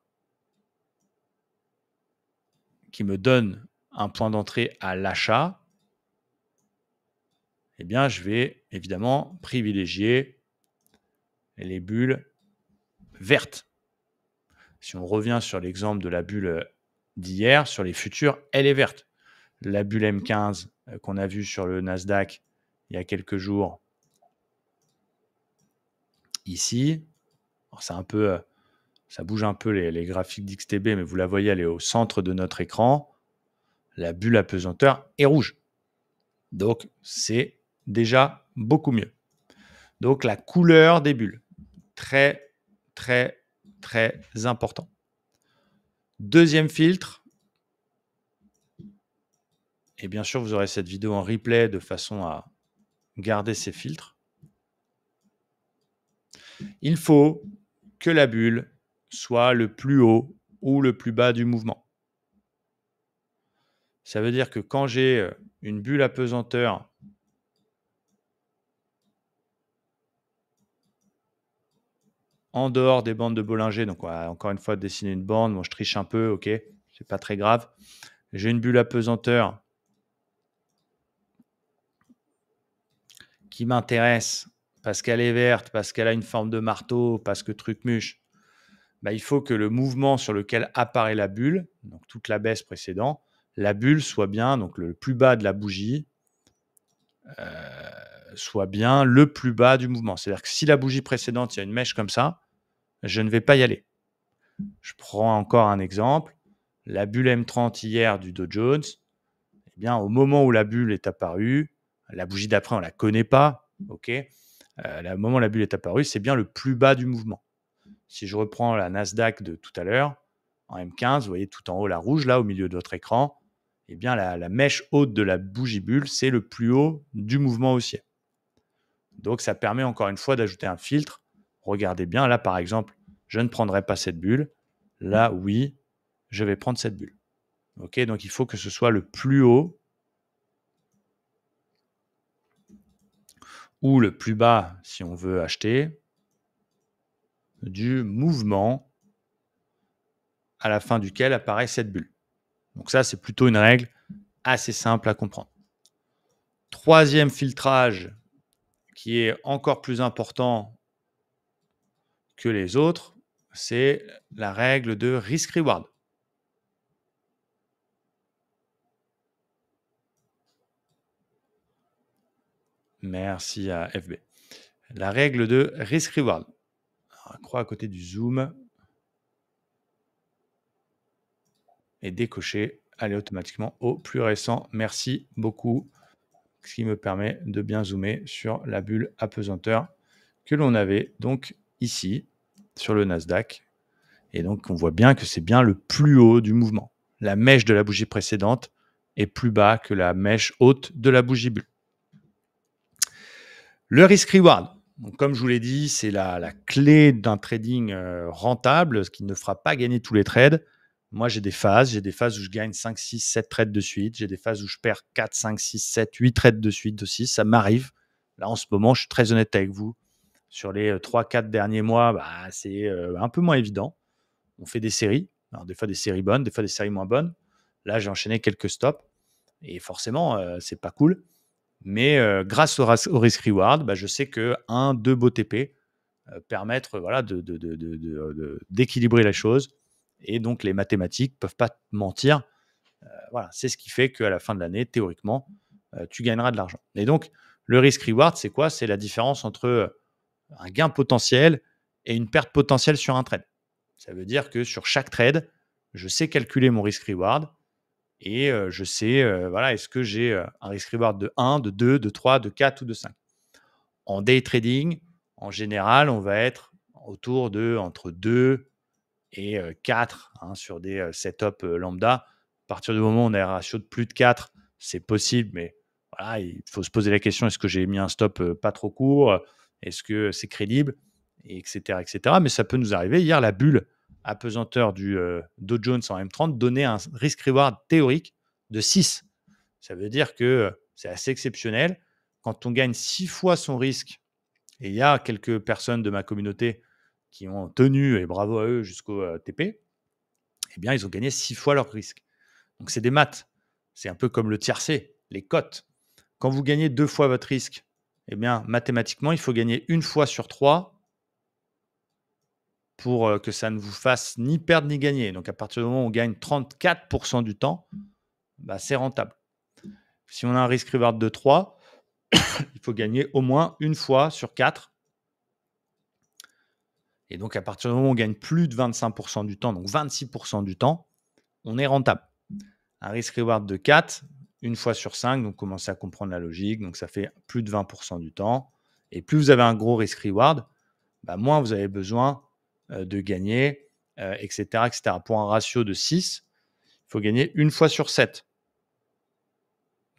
qui me donne un point d'entrée à l'achat, eh bien, je vais évidemment privilégier les bulles vertes. Si on revient sur l'exemple de la bulle d'hier, sur les futurs, elle est verte. La bulle M15 qu'on a vue sur le Nasdaq il y a quelques jours, ici, c'est un peu, ça bouge un peu les graphiques d'XTB, mais vous la voyez, elle est au centre de notre écran. La bulle apesanteur est rouge. Donc, c'est déjà beaucoup mieux. Donc, la couleur des bulles, très, très, très important. Deuxième filtre, et bien sûr, vous aurez cette vidéo en replay de façon à garder ces filtres. Il faut que la bulle soit le plus haut ou le plus bas du mouvement. Ça veut dire que quand j'ai une bulle apesanteur en dehors des bandes de Bollinger, donc on va encore une fois dessiner une bande, moi je triche un peu, ok, c'est pas très grave. J'ai une bulle apesanteur qui m'intéresse parce qu'elle est verte, parce qu'elle a une forme de marteau, parce que truc-muche, il faut que le mouvement sur lequel apparaît la bulle, donc toute la baisse précédente, la bulle soit bien, donc le plus bas de la bougie, soit bien le plus bas du mouvement. C'est-à-dire que si la bougie précédente, il y a une mèche comme ça, je ne vais pas y aller. Je prends encore un exemple. La bulle M30 hier du Dow Jones, eh bien, au moment où la bulle est apparue, la bougie d'après, on ne la connaît pas, ok. Au moment où la bulle est apparue, c'est bien le plus bas du mouvement. Si je reprends la Nasdaq de tout à l'heure, en M15, vous voyez tout en haut la rouge, là, au milieu de votre écran, eh bien, la mèche haute de la bougie bulle, c'est le plus haut du mouvement haussier. Donc, ça permet encore une fois d'ajouter un filtre. Regardez bien, là, par exemple, je ne prendrai pas cette bulle. Là, oui, je vais prendre cette bulle. Ok, donc il faut que ce soit le plus haut ou le plus bas si on veut acheter. du mouvement à la fin duquel apparaît cette bulle. Donc ça, c'est plutôt une règle assez simple à comprendre. Troisième filtrage qui est encore plus important que les autres, c'est la règle de risk-reward. Merci à FB. La règle de risk-reward. On croit à côté du zoom et décocher. Aller automatiquement au plus récent. Merci beaucoup. Ce qui me permet de bien zoomer sur la bulle apesanteur que l'on avait donc ici sur le Nasdaq. Et donc, on voit bien que c'est bien le plus haut du mouvement. La mèche de la bougie précédente est plus bas que la mèche haute de la bougie bulle. Le risk-reward, comme je vous l'ai dit, c'est la clé d'un trading rentable, ce qui ne fera pas gagner tous les trades. Moi, j'ai des phases où je gagne 5, 6, 7 trades de suite. J'ai des phases où je perds 4, 5, 6, 7, 8 trades de suite aussi. Ça m'arrive. Là, en ce moment, je suis très honnête avec vous. Sur les 3, 4 derniers mois, c'est un peu moins évident. On fait des séries. Alors, des fois, des séries bonnes, des fois, des séries moins bonnes. Là, j'ai enchaîné quelques stops. Et forcément, c'est pas cool. Mais grâce au risk-reward, je sais que 1, 2 beaux TP permettent d'équilibrer la chose. Et donc, les mathématiques ne peuvent pas mentir. Voilà, c'est ce qui fait qu'à la fin de l'année, théoriquement, tu gagneras de l'argent. Et donc, le risk-reward, c'est quoi? C'est la différence entre un gain potentiel et une perte potentielle sur un trade. Ça veut dire que sur chaque trade, je sais calculer mon risk-reward et je sais, est-ce que j'ai un risk-reward de 1, de 2, de 3, de 4 ou de 5. En day trading, en général, on va être autour de entre 2 et 4 sur des setups lambda. À partir du moment où on a un ratio de plus de 4, c'est possible, mais voilà, il faut se poser la question, est-ce que j'ai mis un stop pas trop court? Est-ce que c'est crédible? Etc., etc. Mais ça peut nous arriver. Hier, la bulle apesanteur du Dow Jones en M30 donnait un risk-reward théorique de 6. Ça veut dire que c'est assez exceptionnel. Quand on gagne 6 fois son risque, et il y a quelques personnes de ma communauté qui ont tenu, et bravo à eux, jusqu'au TP, eh bien, ils ont gagné 6 fois leur risque. Donc, c'est des maths. C'est un peu comme le tiercé, les cotes. Quand vous gagnez 2 fois votre risque, eh bien, mathématiquement, il faut gagner 1 fois sur 3 pour que ça ne vous fasse ni perdre ni gagner. Donc, à partir du moment où on gagne 34% du temps, c'est rentable. Si on a un risk-reward de 3, il faut gagner au moins 1 fois sur 4. Et donc, à partir du moment où on gagne plus de 25% du temps, donc 26% du temps, on est rentable. Un risk-reward de 4, 1 fois sur 5, donc commencez à comprendre la logique. Donc, ça fait plus de 20% du temps. Et plus vous avez un gros risk-reward, moins vous avez besoin de gagner, etc., etc. Pour un ratio de 6, il faut gagner 1 fois sur 7.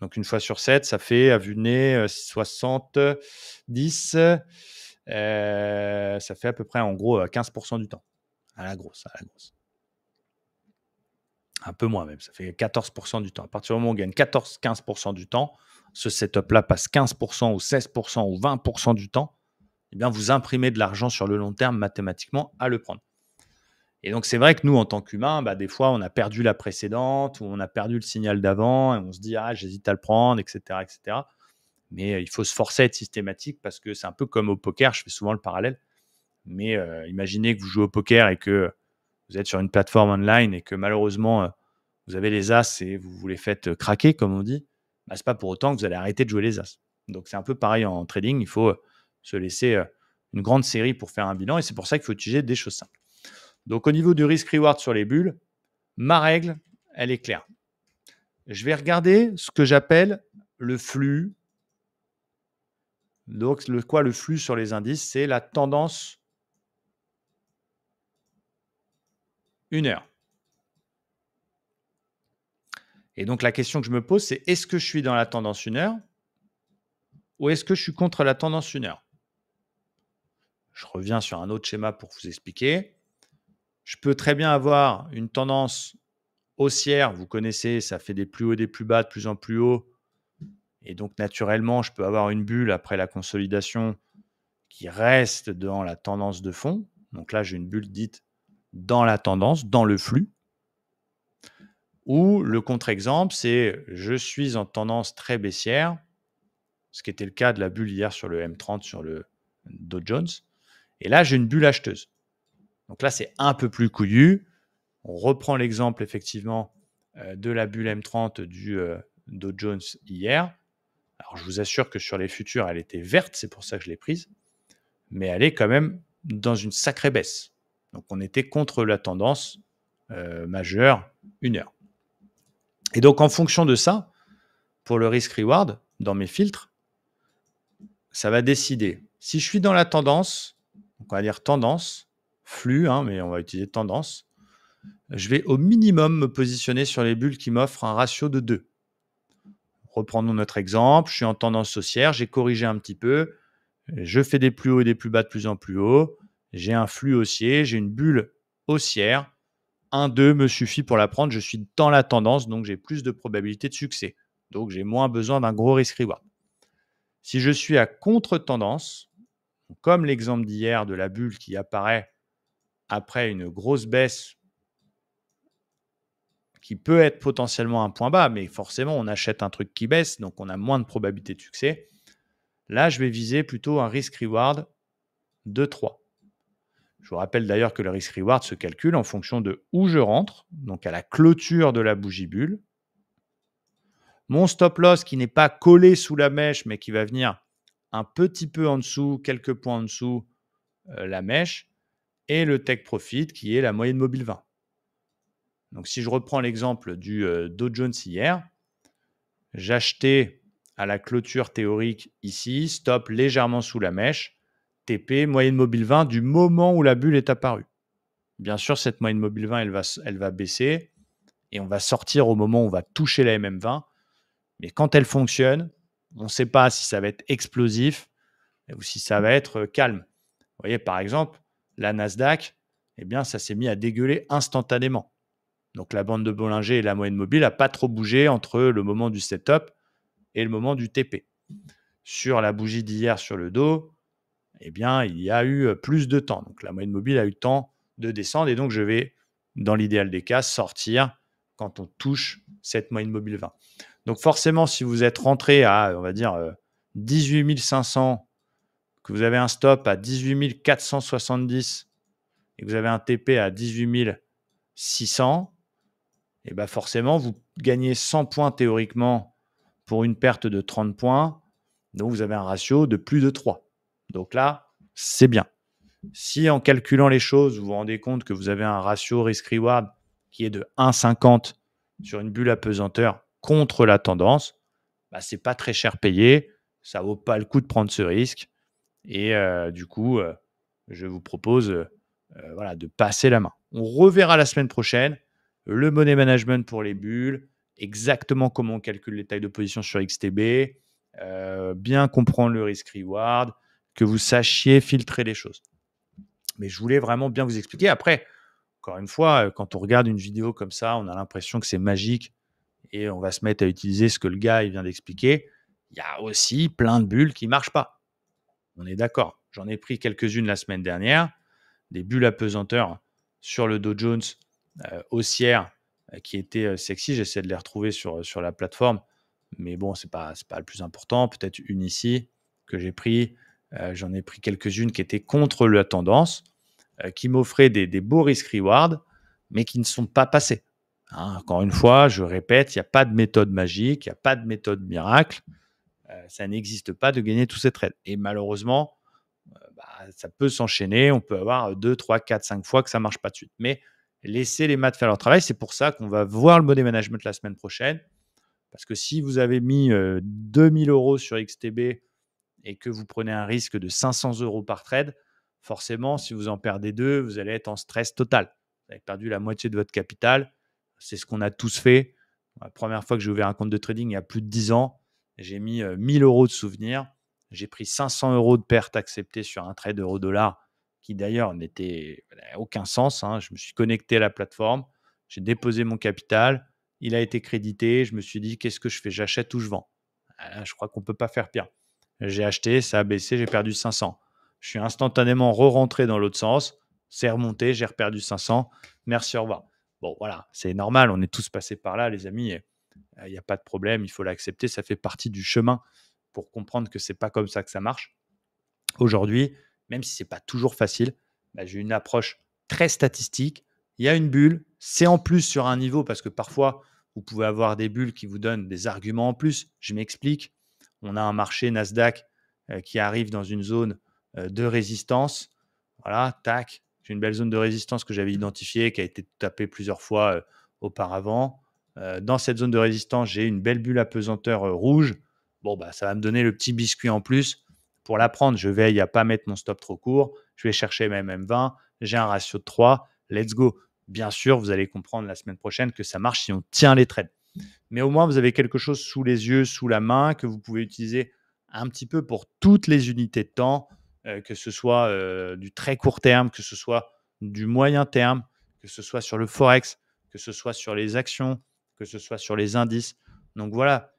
Donc, 1 fois sur 7, ça fait, à vue de nez, 70. Ça fait à peu près, en gros, 15% du temps. À la grosse. Un peu moins même, ça fait 14% du temps. À partir du moment où on gagne 14-15% du temps, ce setup-là passe 15% ou 16% ou 20% du temps, eh bien, vous imprimez de l'argent sur le long terme mathématiquement à le prendre. Et donc, c'est vrai que nous, en tant qu'humains, des fois, on a perdu la précédente ou on a perdu le signal d'avant et on se dit, j'hésite à le prendre, etc., etc. Mais il faut se forcer à être systématique parce que c'est un peu comme au poker, je fais souvent le parallèle. Mais imaginez que vous jouez au poker et que vous êtes sur une plateforme online et que malheureusement, vous avez les as et vous les faites craquer, comme on dit. Ce n'est pas pour autant que vous allez arrêter de jouer les as. Donc, c'est un peu pareil en trading. Il faut se laisser une grande série pour faire un bilan et c'est pour ça qu'il faut utiliser des choses simples. Donc, au niveau du risk-reward sur les bulles, ma règle, elle est claire. Je vais regarder ce que j'appelle le flux. Donc, le flux sur les indices, c'est la tendance 1 heure. Et donc, la question que je me pose, c'est est-ce que je suis dans la tendance 1 heure ou est-ce que je suis contre la tendance 1 heure? Je reviens sur un autre schéma pour vous expliquer. Je peux très bien avoir une tendance haussière. Vous connaissez, ça fait des plus hauts, des plus bas, de plus en plus haut. Et donc, naturellement, je peux avoir une bulle après la consolidation qui reste dans la tendance de fond. Donc là, j'ai une bulle dite dans la tendance, dans le flux. Ou le contre-exemple, c'est je suis en tendance très baissière, ce qui était le cas de la bulle hier sur le M30, sur le Dow Jones. Et là, j'ai une bulle acheteuse. Donc là, c'est un peu plus couillu. On reprend l'exemple effectivement de la bulle M30 du Dow Jones hier. Alors, je vous assure que sur les futurs, elle était verte, c'est pour ça que je l'ai prise. Mais elle est quand même dans une sacrée baisse. Donc, on était contre la tendance majeure, 1 heure. Et donc, en fonction de ça, pour le risk-reward, dans mes filtres, ça va décider. Si je suis dans la tendance, donc on va dire tendance, flux, mais on va utiliser tendance, je vais au minimum me positionner sur les bulles qui m'offrent un ratio de 2. Reprenons notre exemple, je suis en tendance haussière, j'ai corrigé un petit peu, je fais des plus hauts et des plus bas de plus en plus haut, j'ai un flux haussier, j'ai une bulle haussière, 1-2 me suffit pour la prendre, je suis dans la tendance, donc j'ai plus de probabilité de succès. Donc j'ai moins besoin d'un gros risk-reward. Si je suis à contre-tendance, comme l'exemple d'hier de la bulle qui apparaît après une grosse baisse qui peut être potentiellement un point bas, mais forcément, on achète un truc qui baisse, donc on a moins de probabilité de succès. Là, je vais viser plutôt un risk-reward de 3. Je vous rappelle d'ailleurs que le risk-reward se calcule en fonction de où je rentre, donc à la clôture de la bougie bulle. Mon stop-loss qui n'est pas collé sous la mèche, mais qui va venir un petit peu en dessous, quelques points en dessous la mèche, et le take profit qui est la moyenne mobile 20. Donc, si je reprends l'exemple du Dow Jones hier, j'achetais à la clôture théorique ici, stop légèrement sous la mèche, TP, moyenne mobile 20 du moment où la bulle est apparue. Bien sûr, cette moyenne mobile 20, elle va baisser et on va sortir au moment où on va toucher la MM20. Mais quand elle fonctionne, on ne sait pas si ça va être explosif ou si ça va être calme. Vous voyez, par exemple, la Nasdaq, eh bien, ça s'est mis à dégueuler instantanément. Donc, la bande de Bollinger et la moyenne mobile n'a pas trop bougé entre le moment du setup et le moment du TP. Sur la bougie d'hier sur le dos, eh bien, il y a eu plus de temps. Donc, la moyenne mobile a eu le temps de descendre et donc je vais, dans l'idéal des cas, sortir quand on touche cette moyenne mobile 20. Donc, forcément, si vous êtes rentré à, on va dire, 18 500, que vous avez un stop à 18 470 et que vous avez un TP à 18 600, et bien forcément, vous gagnez 100 points théoriquement pour une perte de 30 points. Donc, vous avez un ratio de plus de 3. Donc là, c'est bien. Si en calculant les choses, vous vous rendez compte que vous avez un ratio risk-reward qui est de 1,50 sur une bulle à pesanteur contre la tendance, ce n'est pas très cher payé. Ça ne vaut pas le coup de prendre ce risque. Et du coup, je vous propose de passer la main. On reverra la semaine prochaine le money management pour les bulles, exactement comment on calcule les tailles de position sur XTB, bien comprendre le risk-reward, que vous sachiez filtrer les choses. Mais je voulais vraiment bien vous expliquer. Après, encore une fois, quand on regarde une vidéo comme ça, on a l'impression que c'est magique et on va se mettre à utiliser ce que le gars il vient d'expliquer. Il y a aussi plein de bulles qui ne marchent pas. On est d'accord. J'en ai pris quelques-unes la semaine dernière, des bulles à pesanteur sur le Dow Jones haussière qui étaient sexy. J'essaie de les retrouver sur la plateforme. Mais bon, ce n'est pas le plus important. Peut-être une ici que j'ai pris. J'en ai pris quelques-unes qui étaient contre la tendance, qui m'offraient des beaux risk-reward, mais qui ne sont pas passés. Encore une fois, je répète, il n'y a pas de méthode magique, il n'y a pas de méthode miracle. Ça n'existe pas de gagner tous ces trades. Et malheureusement, ça peut s'enchaîner. On peut avoir 2, 3, 4, 5 fois que ça ne marche pas de suite. Mais laissez les maths faire leur travail. C'est pour ça qu'on va voir le money management la semaine prochaine. Parce que si vous avez mis 2000 € sur XTB et que vous prenez un risque de 500 € par trade, forcément, si vous en perdez 2, vous allez être en stress total. Vous avez perdu la moitié de votre capital. C'est ce qu'on a tous fait. La première fois que j'ai ouvert un compte de trading il y a plus de 10 ans, j'ai mis 1000 € de souvenirs. J'ai pris 500 € de perte acceptée sur un trade euro-dollar qui d'ailleurs n'avait aucun sens. Je me suis connecté à la plateforme, j'ai déposé mon capital, il a été crédité. Je me suis dit, qu'est-ce que je fais? J'achète ou je vends? Je crois qu'on ne peut pas faire pire. J'ai acheté, ça a baissé, j'ai perdu 500. Je suis instantanément re-rentré dans l'autre sens. c'est remonté, j'ai reperdu 500. Merci, au revoir. Bon, voilà, c'est normal, on est tous passés par là, les amis. Il n'y a pas de problème, il faut l'accepter. Ça fait partie du chemin pour comprendre que c'est pas comme ça que ça marche. Aujourd'hui, même si c'est pas toujours facile, j'ai une approche très statistique. Il y a une bulle, c'est en plus sur un niveau parce que parfois, vous pouvez avoir des bulles qui vous donnent des arguments en plus. Je m'explique. On a un marché Nasdaq qui arrive dans une zone de résistance. Voilà, tac. J'ai une belle zone de résistance que j'avais identifiée, qui a été tapée plusieurs fois auparavant. Dans cette zone de résistance, j'ai une belle bulle à pesanteur rouge. Bon, ça va me donner le petit biscuit en plus. Pour la prendre, je veille à ne pas mettre mon stop trop court. Je vais chercher mes M20. J'ai un ratio de 3. Let's go. Bien sûr, vous allez comprendre la semaine prochaine que ça marche si on tient les trades. Mais au moins, vous avez quelque chose sous les yeux, sous la main, que vous pouvez utiliser un petit peu pour toutes les unités de temps, que ce soit du très court terme, que ce soit du moyen terme, que ce soit sur le Forex, que ce soit sur les actions, que ce soit sur les indices. Donc voilà,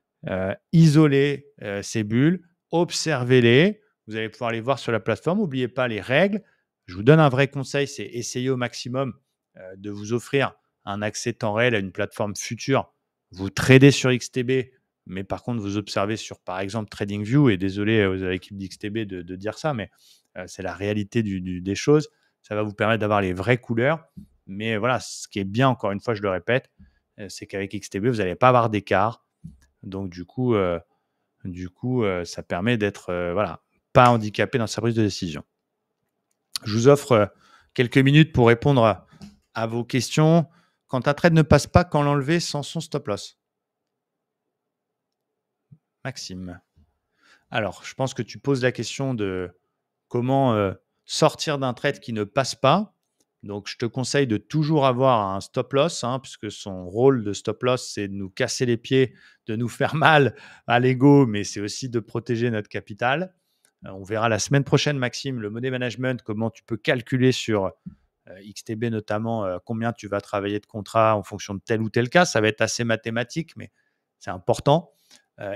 isolez ces bulles, observez-les. Vous allez pouvoir les voir sur la plateforme. N'oubliez pas les règles. Je vous donne un vrai conseil, c'est essayer au maximum de vous offrir un accès temps réel à une plateforme future. Vous tradez sur XTB, mais par contre, vous observez sur, par exemple, TradingView, et désolé aux équipes d'XTB de dire ça, mais c'est la réalité des choses. Ça va vous permettre d'avoir les vraies couleurs. Mais voilà, ce qui est bien, encore une fois, je le répète, c'est qu'avec XTB, vous n'allez pas avoir d'écart. Donc, du coup, ça permet d'être pas handicapé dans sa prise de décision. Je vous offre quelques minutes pour répondre à vos questions. Quand un trade ne passe pas, quand l'enlever sans son stop loss? Maxime. Alors, je pense que tu poses la question de comment sortir d'un trade qui ne passe pas. Donc, je te conseille de toujours avoir un stop loss, puisque son rôle de stop loss, c'est de nous casser les pieds, de nous faire mal à l'ego, mais c'est aussi de protéger notre capital. On verra la semaine prochaine, Maxime, le money management, comment tu peux calculer sur XTB notamment combien tu vas travailler de contrat en fonction de tel ou tel cas. Ça va être assez mathématique, mais c'est important.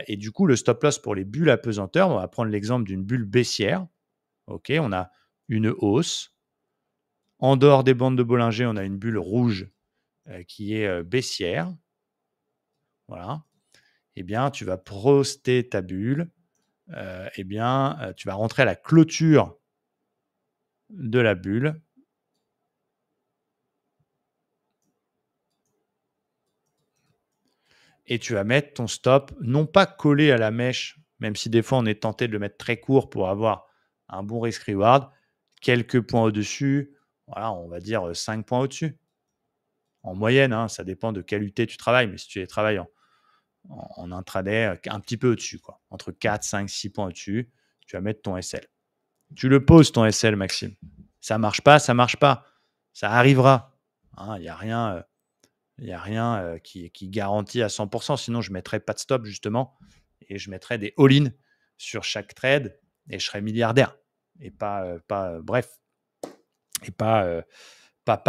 Et du coup, le stop loss pour les bulles à pesanteur, on va prendre l'exemple d'une bulle baissière. OK, on a une hausse. En dehors des bandes de Bollinger, on a une bulle rouge qui est baissière. Voilà. Eh bien, tu vas proster ta bulle. Tu vas rentrer à la clôture de la bulle. Et tu vas mettre ton stop, non pas collé à la mèche, même si des fois on est tenté de le mettre très court pour avoir un bon risk-reward, quelques points au-dessus, voilà, on va dire 5 points au-dessus. En moyenne, ça dépend de quelle UT tu travailles, mais si tu les travailles en intraday, un petit peu au-dessus, quoi. Entre 4, 5, 6 points au-dessus, tu vas mettre ton SL. Tu le poses ton SL, Maxime. Ça marche pas, ça marche pas. Ça arrivera. Il n'y a rien. Il n'y a rien qui garantit à 100%. Sinon, je ne mettrais pas de stop, justement. Et je mettrais des all-in sur chaque trade et je serais milliardaire. Et bref. Et pas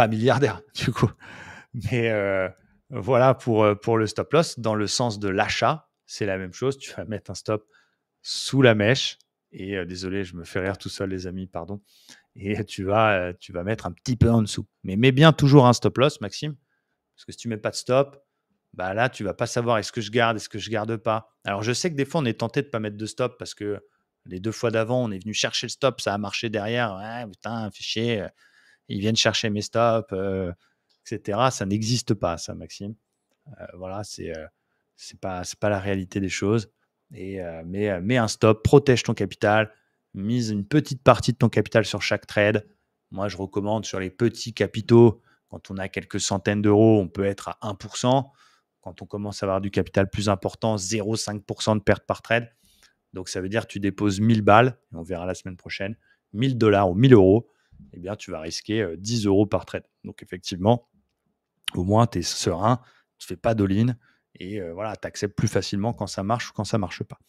milliardaire, du coup. Mais voilà pour le stop loss. Dans le sens de l'achat, c'est la même chose. Tu vas mettre un stop sous la mèche. Et désolé, je me fais rire tout seul, les amis, pardon. Et tu vas mettre un petit peu en dessous. Mais mets bien toujours un stop loss, Maxime. Parce que si tu ne mets pas de stop, là, tu ne vas pas savoir est-ce que je garde, est-ce que je ne garde pas. Alors, je sais que des fois, on est tenté de ne pas mettre de stop parce que les 2 fois d'avant, on est venu chercher le stop, ça a marché derrière. Ouais, putain, fais chier, ils viennent chercher mes stops, etc. Ça n'existe pas, ça, Maxime. Voilà, c'est pas la réalité des choses. Mais mets un stop, protège ton capital, mise une petite partie de ton capital sur chaque trade. Moi, je recommande sur les petits capitaux, quand on a quelques centaines d'euros, on peut être à 1%. Quand on commence à avoir du capital plus important, 0,5% de perte par trade. Donc, ça veut dire que tu déposes 1000 balles, et on verra la semaine prochaine, 1000 dollars ou 1000 euros, eh bien, tu vas risquer 10 euros par trade. Donc, effectivement, au moins, tu es serein, tu ne fais pas d'all-in et tu acceptes plus facilement quand ça marche ou quand ça ne marche pas.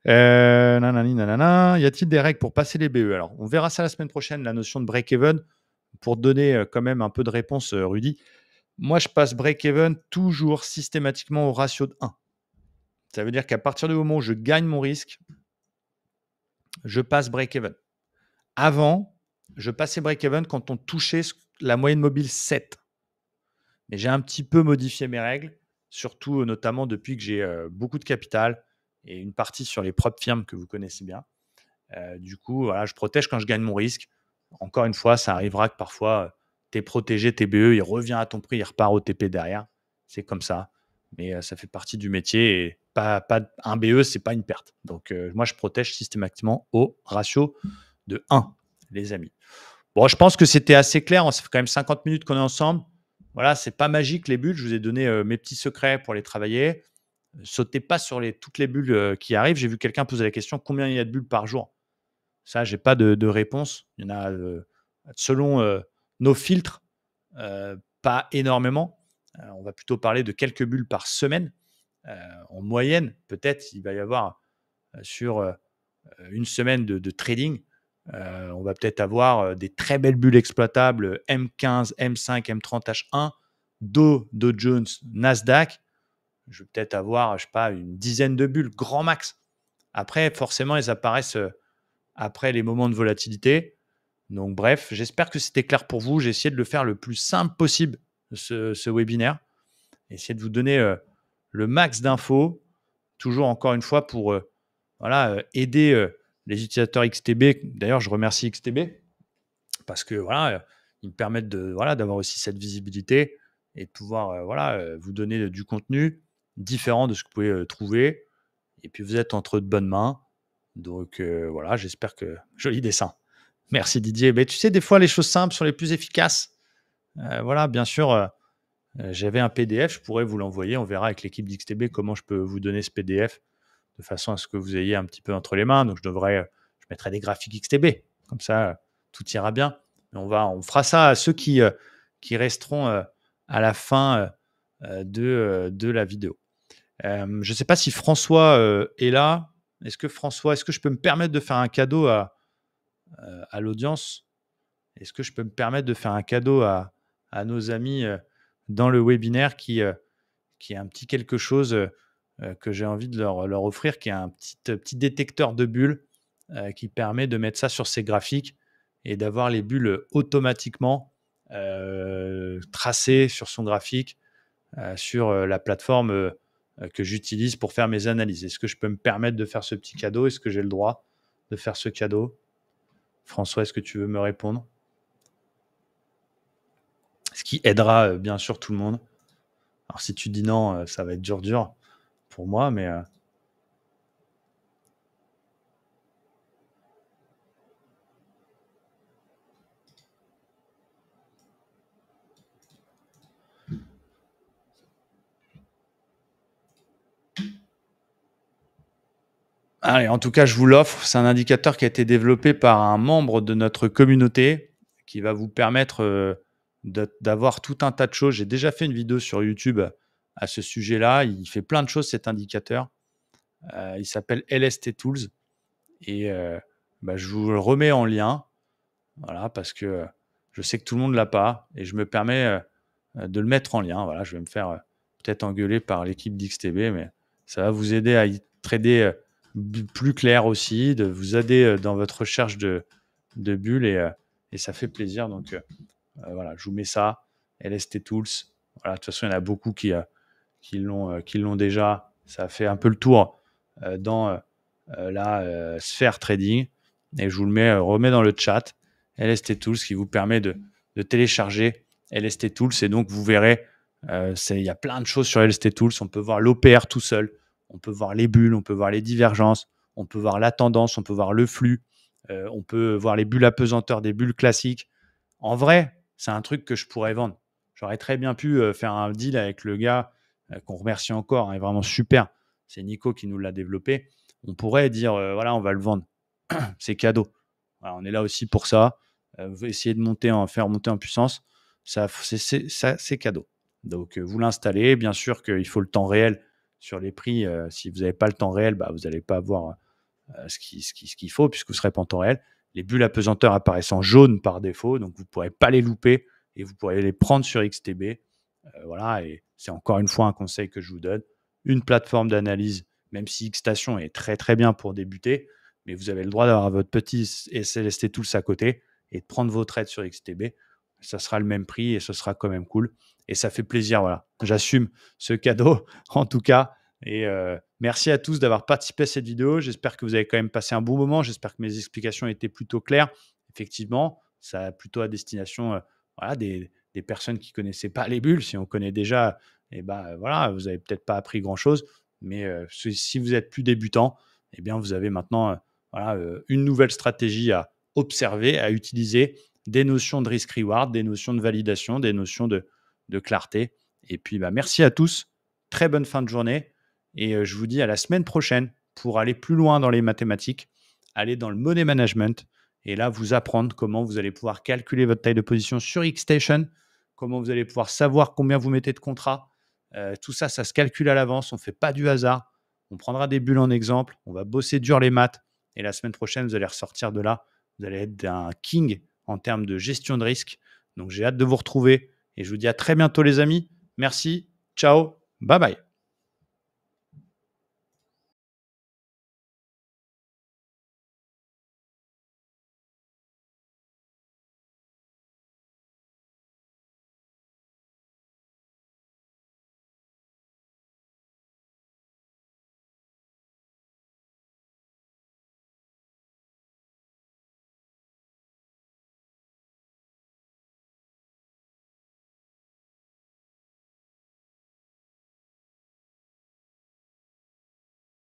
Nanani, nanana. Y a-t-il des règles pour passer les BE? Alors, on verra ça la semaine prochaine, la notion de break-even. Pour donner quand même un peu de réponse, Rudy, moi, je passe break-even toujours systématiquement au ratio de 1. Ça veut dire qu'à partir du moment où je gagne mon risque, je passe break-even. Avant, je passais break-even quand on touchait la moyenne mobile 7. Mais j'ai un petit peu modifié mes règles, surtout notamment depuis que j'ai beaucoup de capital et une partie sur les propres firmes que vous connaissez bien. Du coup, voilà, je protège quand je gagne mon risque. Encore une fois, ça arrivera que parfois, tu es protégé, TBE, il revient à ton prix, il repart au TP derrière. C'est comme ça. Mais ça fait partie du métier et pas un BE, c'est pas une perte. Donc, moi, je protège systématiquement au ratio de 1, les amis. Bon, je pense que c'était assez clair. Ça fait quand même 50 minutes qu'on est ensemble. Voilà, c'est pas magique les bulles. Je vous ai donné mes petits secrets pour les travailler. Sautez pas sur toutes les bulles qui arrivent. J'ai vu quelqu'un poser la question combien il y a de bulles par jour. Ça, j'ai pas de réponse. Il y en a selon nos filtres, pas énormément. On va plutôt parler de quelques bulles par semaine. En moyenne, peut-être, il va y avoir sur une semaine de trading, on va peut-être avoir des très belles bulles exploitables M15, M5, M30H1, Dow Jones, Nasdaq. Je vais peut-être avoir, je sais pas, une dizaine de bulles, grand max. Après, forcément, elles apparaissent après les moments de volatilité. Donc, bref, j'espère que c'était clair pour vous. J'ai essayé de le faire le plus simple possible, ce webinaire. Essayer de vous donner le max d'infos, toujours encore une fois pour aider les utilisateurs XTB. D'ailleurs, je remercie XTB parce que voilà, ils me permettent d'avoir aussi cette visibilité et de pouvoir vous donner du contenu différent de ce que vous pouvez trouver. Et puis, vous êtes entre de bonnes mains. Donc, voilà, j'espère que joli dessin. Merci Didier. Mais tu sais, des fois, les choses simples sont les plus efficaces. Voilà, bien sûr, j'avais un PDF, je pourrais vous l'envoyer. On verra avec l'équipe d'XTB comment je peux vous donner ce PDF de façon à ce que vous ayez un petit peu entre les mains. Donc, je mettrai des graphiques XTB. Comme ça, tout ira bien. Et on fera ça à ceux qui resteront à la fin de la vidéo. Je ne sais pas si François est là. Est-ce que je peux me permettre de faire un cadeau à l'audience? Est-ce que je peux me permettre de faire un cadeau à nos amis dans le webinaire qui est un petit quelque chose que j'ai envie de leur offrir, qui est un petit détecteur de bulles qui permet de mettre ça sur ces graphiques et d'avoir les bulles automatiquement tracées sur son graphique sur la plateforme que j'utilise pour faire mes analyses. Est-ce que je peux me permettre de faire ce petit cadeau? Est-ce que j'ai le droit de faire ce cadeau? François, est-ce que tu veux me répondre? Ce qui aidera bien sûr tout le monde. Alors si tu dis non, ça va être dur pour moi, mais allez, en tout cas, je vous l'offre. C'est un indicateur qui a été développé par un membre de notre communauté qui va vous permettre d'avoir tout un tas de choses. J'ai déjà fait une vidéo sur YouTube à ce sujet-là. Il fait plein de choses, cet indicateur. Il s'appelle LST Tools et je vous le remets en lien. Voilà, parce que je sais que tout le monde ne l'a pas et je me permets de le mettre en lien. Voilà, je vais me faire peut-être engueuler par l'équipe d'XTB, mais ça va vous aider à y trader plus clair aussi, de vous aider dans votre recherche de bulles et ça fait plaisir. Donc voilà, je vous mets ça, LST Tools. Voilà, de toute façon, il y en a beaucoup qui l'ont déjà. Ça fait un peu le tour dans la sphère trading et je vous le remets dans le chat. LST Tools qui vous permet de télécharger LST Tools et donc vous verrez, il y a plein de choses sur LST Tools. On peut voir l'OPR tout seul, on peut voir les bulles, on peut voir les divergences, on peut voir la tendance, on peut voir le flux, on peut voir les bulles apesanteur des bulles classiques. En vrai, c'est un truc que je pourrais vendre. J'aurais très bien pu faire un deal avec le gars qu'on remercie encore, hein, est vraiment super. C'est Nico qui nous l'a développé. On pourrait dire, voilà, on va le vendre. C'est cadeau. Voilà, on est là aussi pour ça. Essayer de faire monter en puissance, ça, c'est cadeau. Donc, vous l'installez. Bien sûr qu'il faut le temps réel sur les prix. Si vous n'avez pas le temps réel, vous n'allez pas avoir ce qu'il faut puisque vous ne serez pas en temps réel. Les bulles apesanteur apparaissent en jaune par défaut, donc vous ne pourrez pas les louper et vous pourrez les prendre sur XTB. Voilà, et c'est encore une fois un conseil que je vous donne. Une plateforme d'analyse, même si Xstation est très très bien pour débuter, mais vous avez le droit d'avoir votre petit SLST Tools à côté et de prendre vos trades sur XTB. Ça sera le même prix et ce sera quand même cool. Et ça fait plaisir, voilà. J'assume ce cadeau, en tout cas. Et merci à tous d'avoir participé à cette vidéo. J'espère que vous avez quand même passé un bon moment. J'espère que mes explications étaient plutôt claires. Effectivement, ça a plutôt à destination voilà, des personnes qui ne connaissaient pas les bulles. Si on connaît déjà, eh ben, voilà, vous n'avez peut-être pas appris grand-chose. Mais si vous êtes plus débutant, eh bien, vous avez maintenant voilà, une nouvelle stratégie à observer, à utiliser, des notions de risk-reward, des notions de validation, des notions de clarté. Et puis, merci à tous. Très bonne fin de journée. Et je vous dis à la semaine prochaine pour aller plus loin dans les mathématiques, aller dans le money management et là, vous apprendre comment vous allez pouvoir calculer votre taille de position sur XStation, comment vous allez pouvoir savoir combien vous mettez de contrats. Tout ça, ça se calcule à l'avance. On ne fait pas du hasard. On prendra des bulles en exemple. On va bosser dur les maths. Et la semaine prochaine, vous allez ressortir de là. Vous allez être un king en termes de gestion de risque. Donc, j'ai hâte de vous retrouver. Et je vous dis à très bientôt, les amis. Merci. Ciao. Bye bye.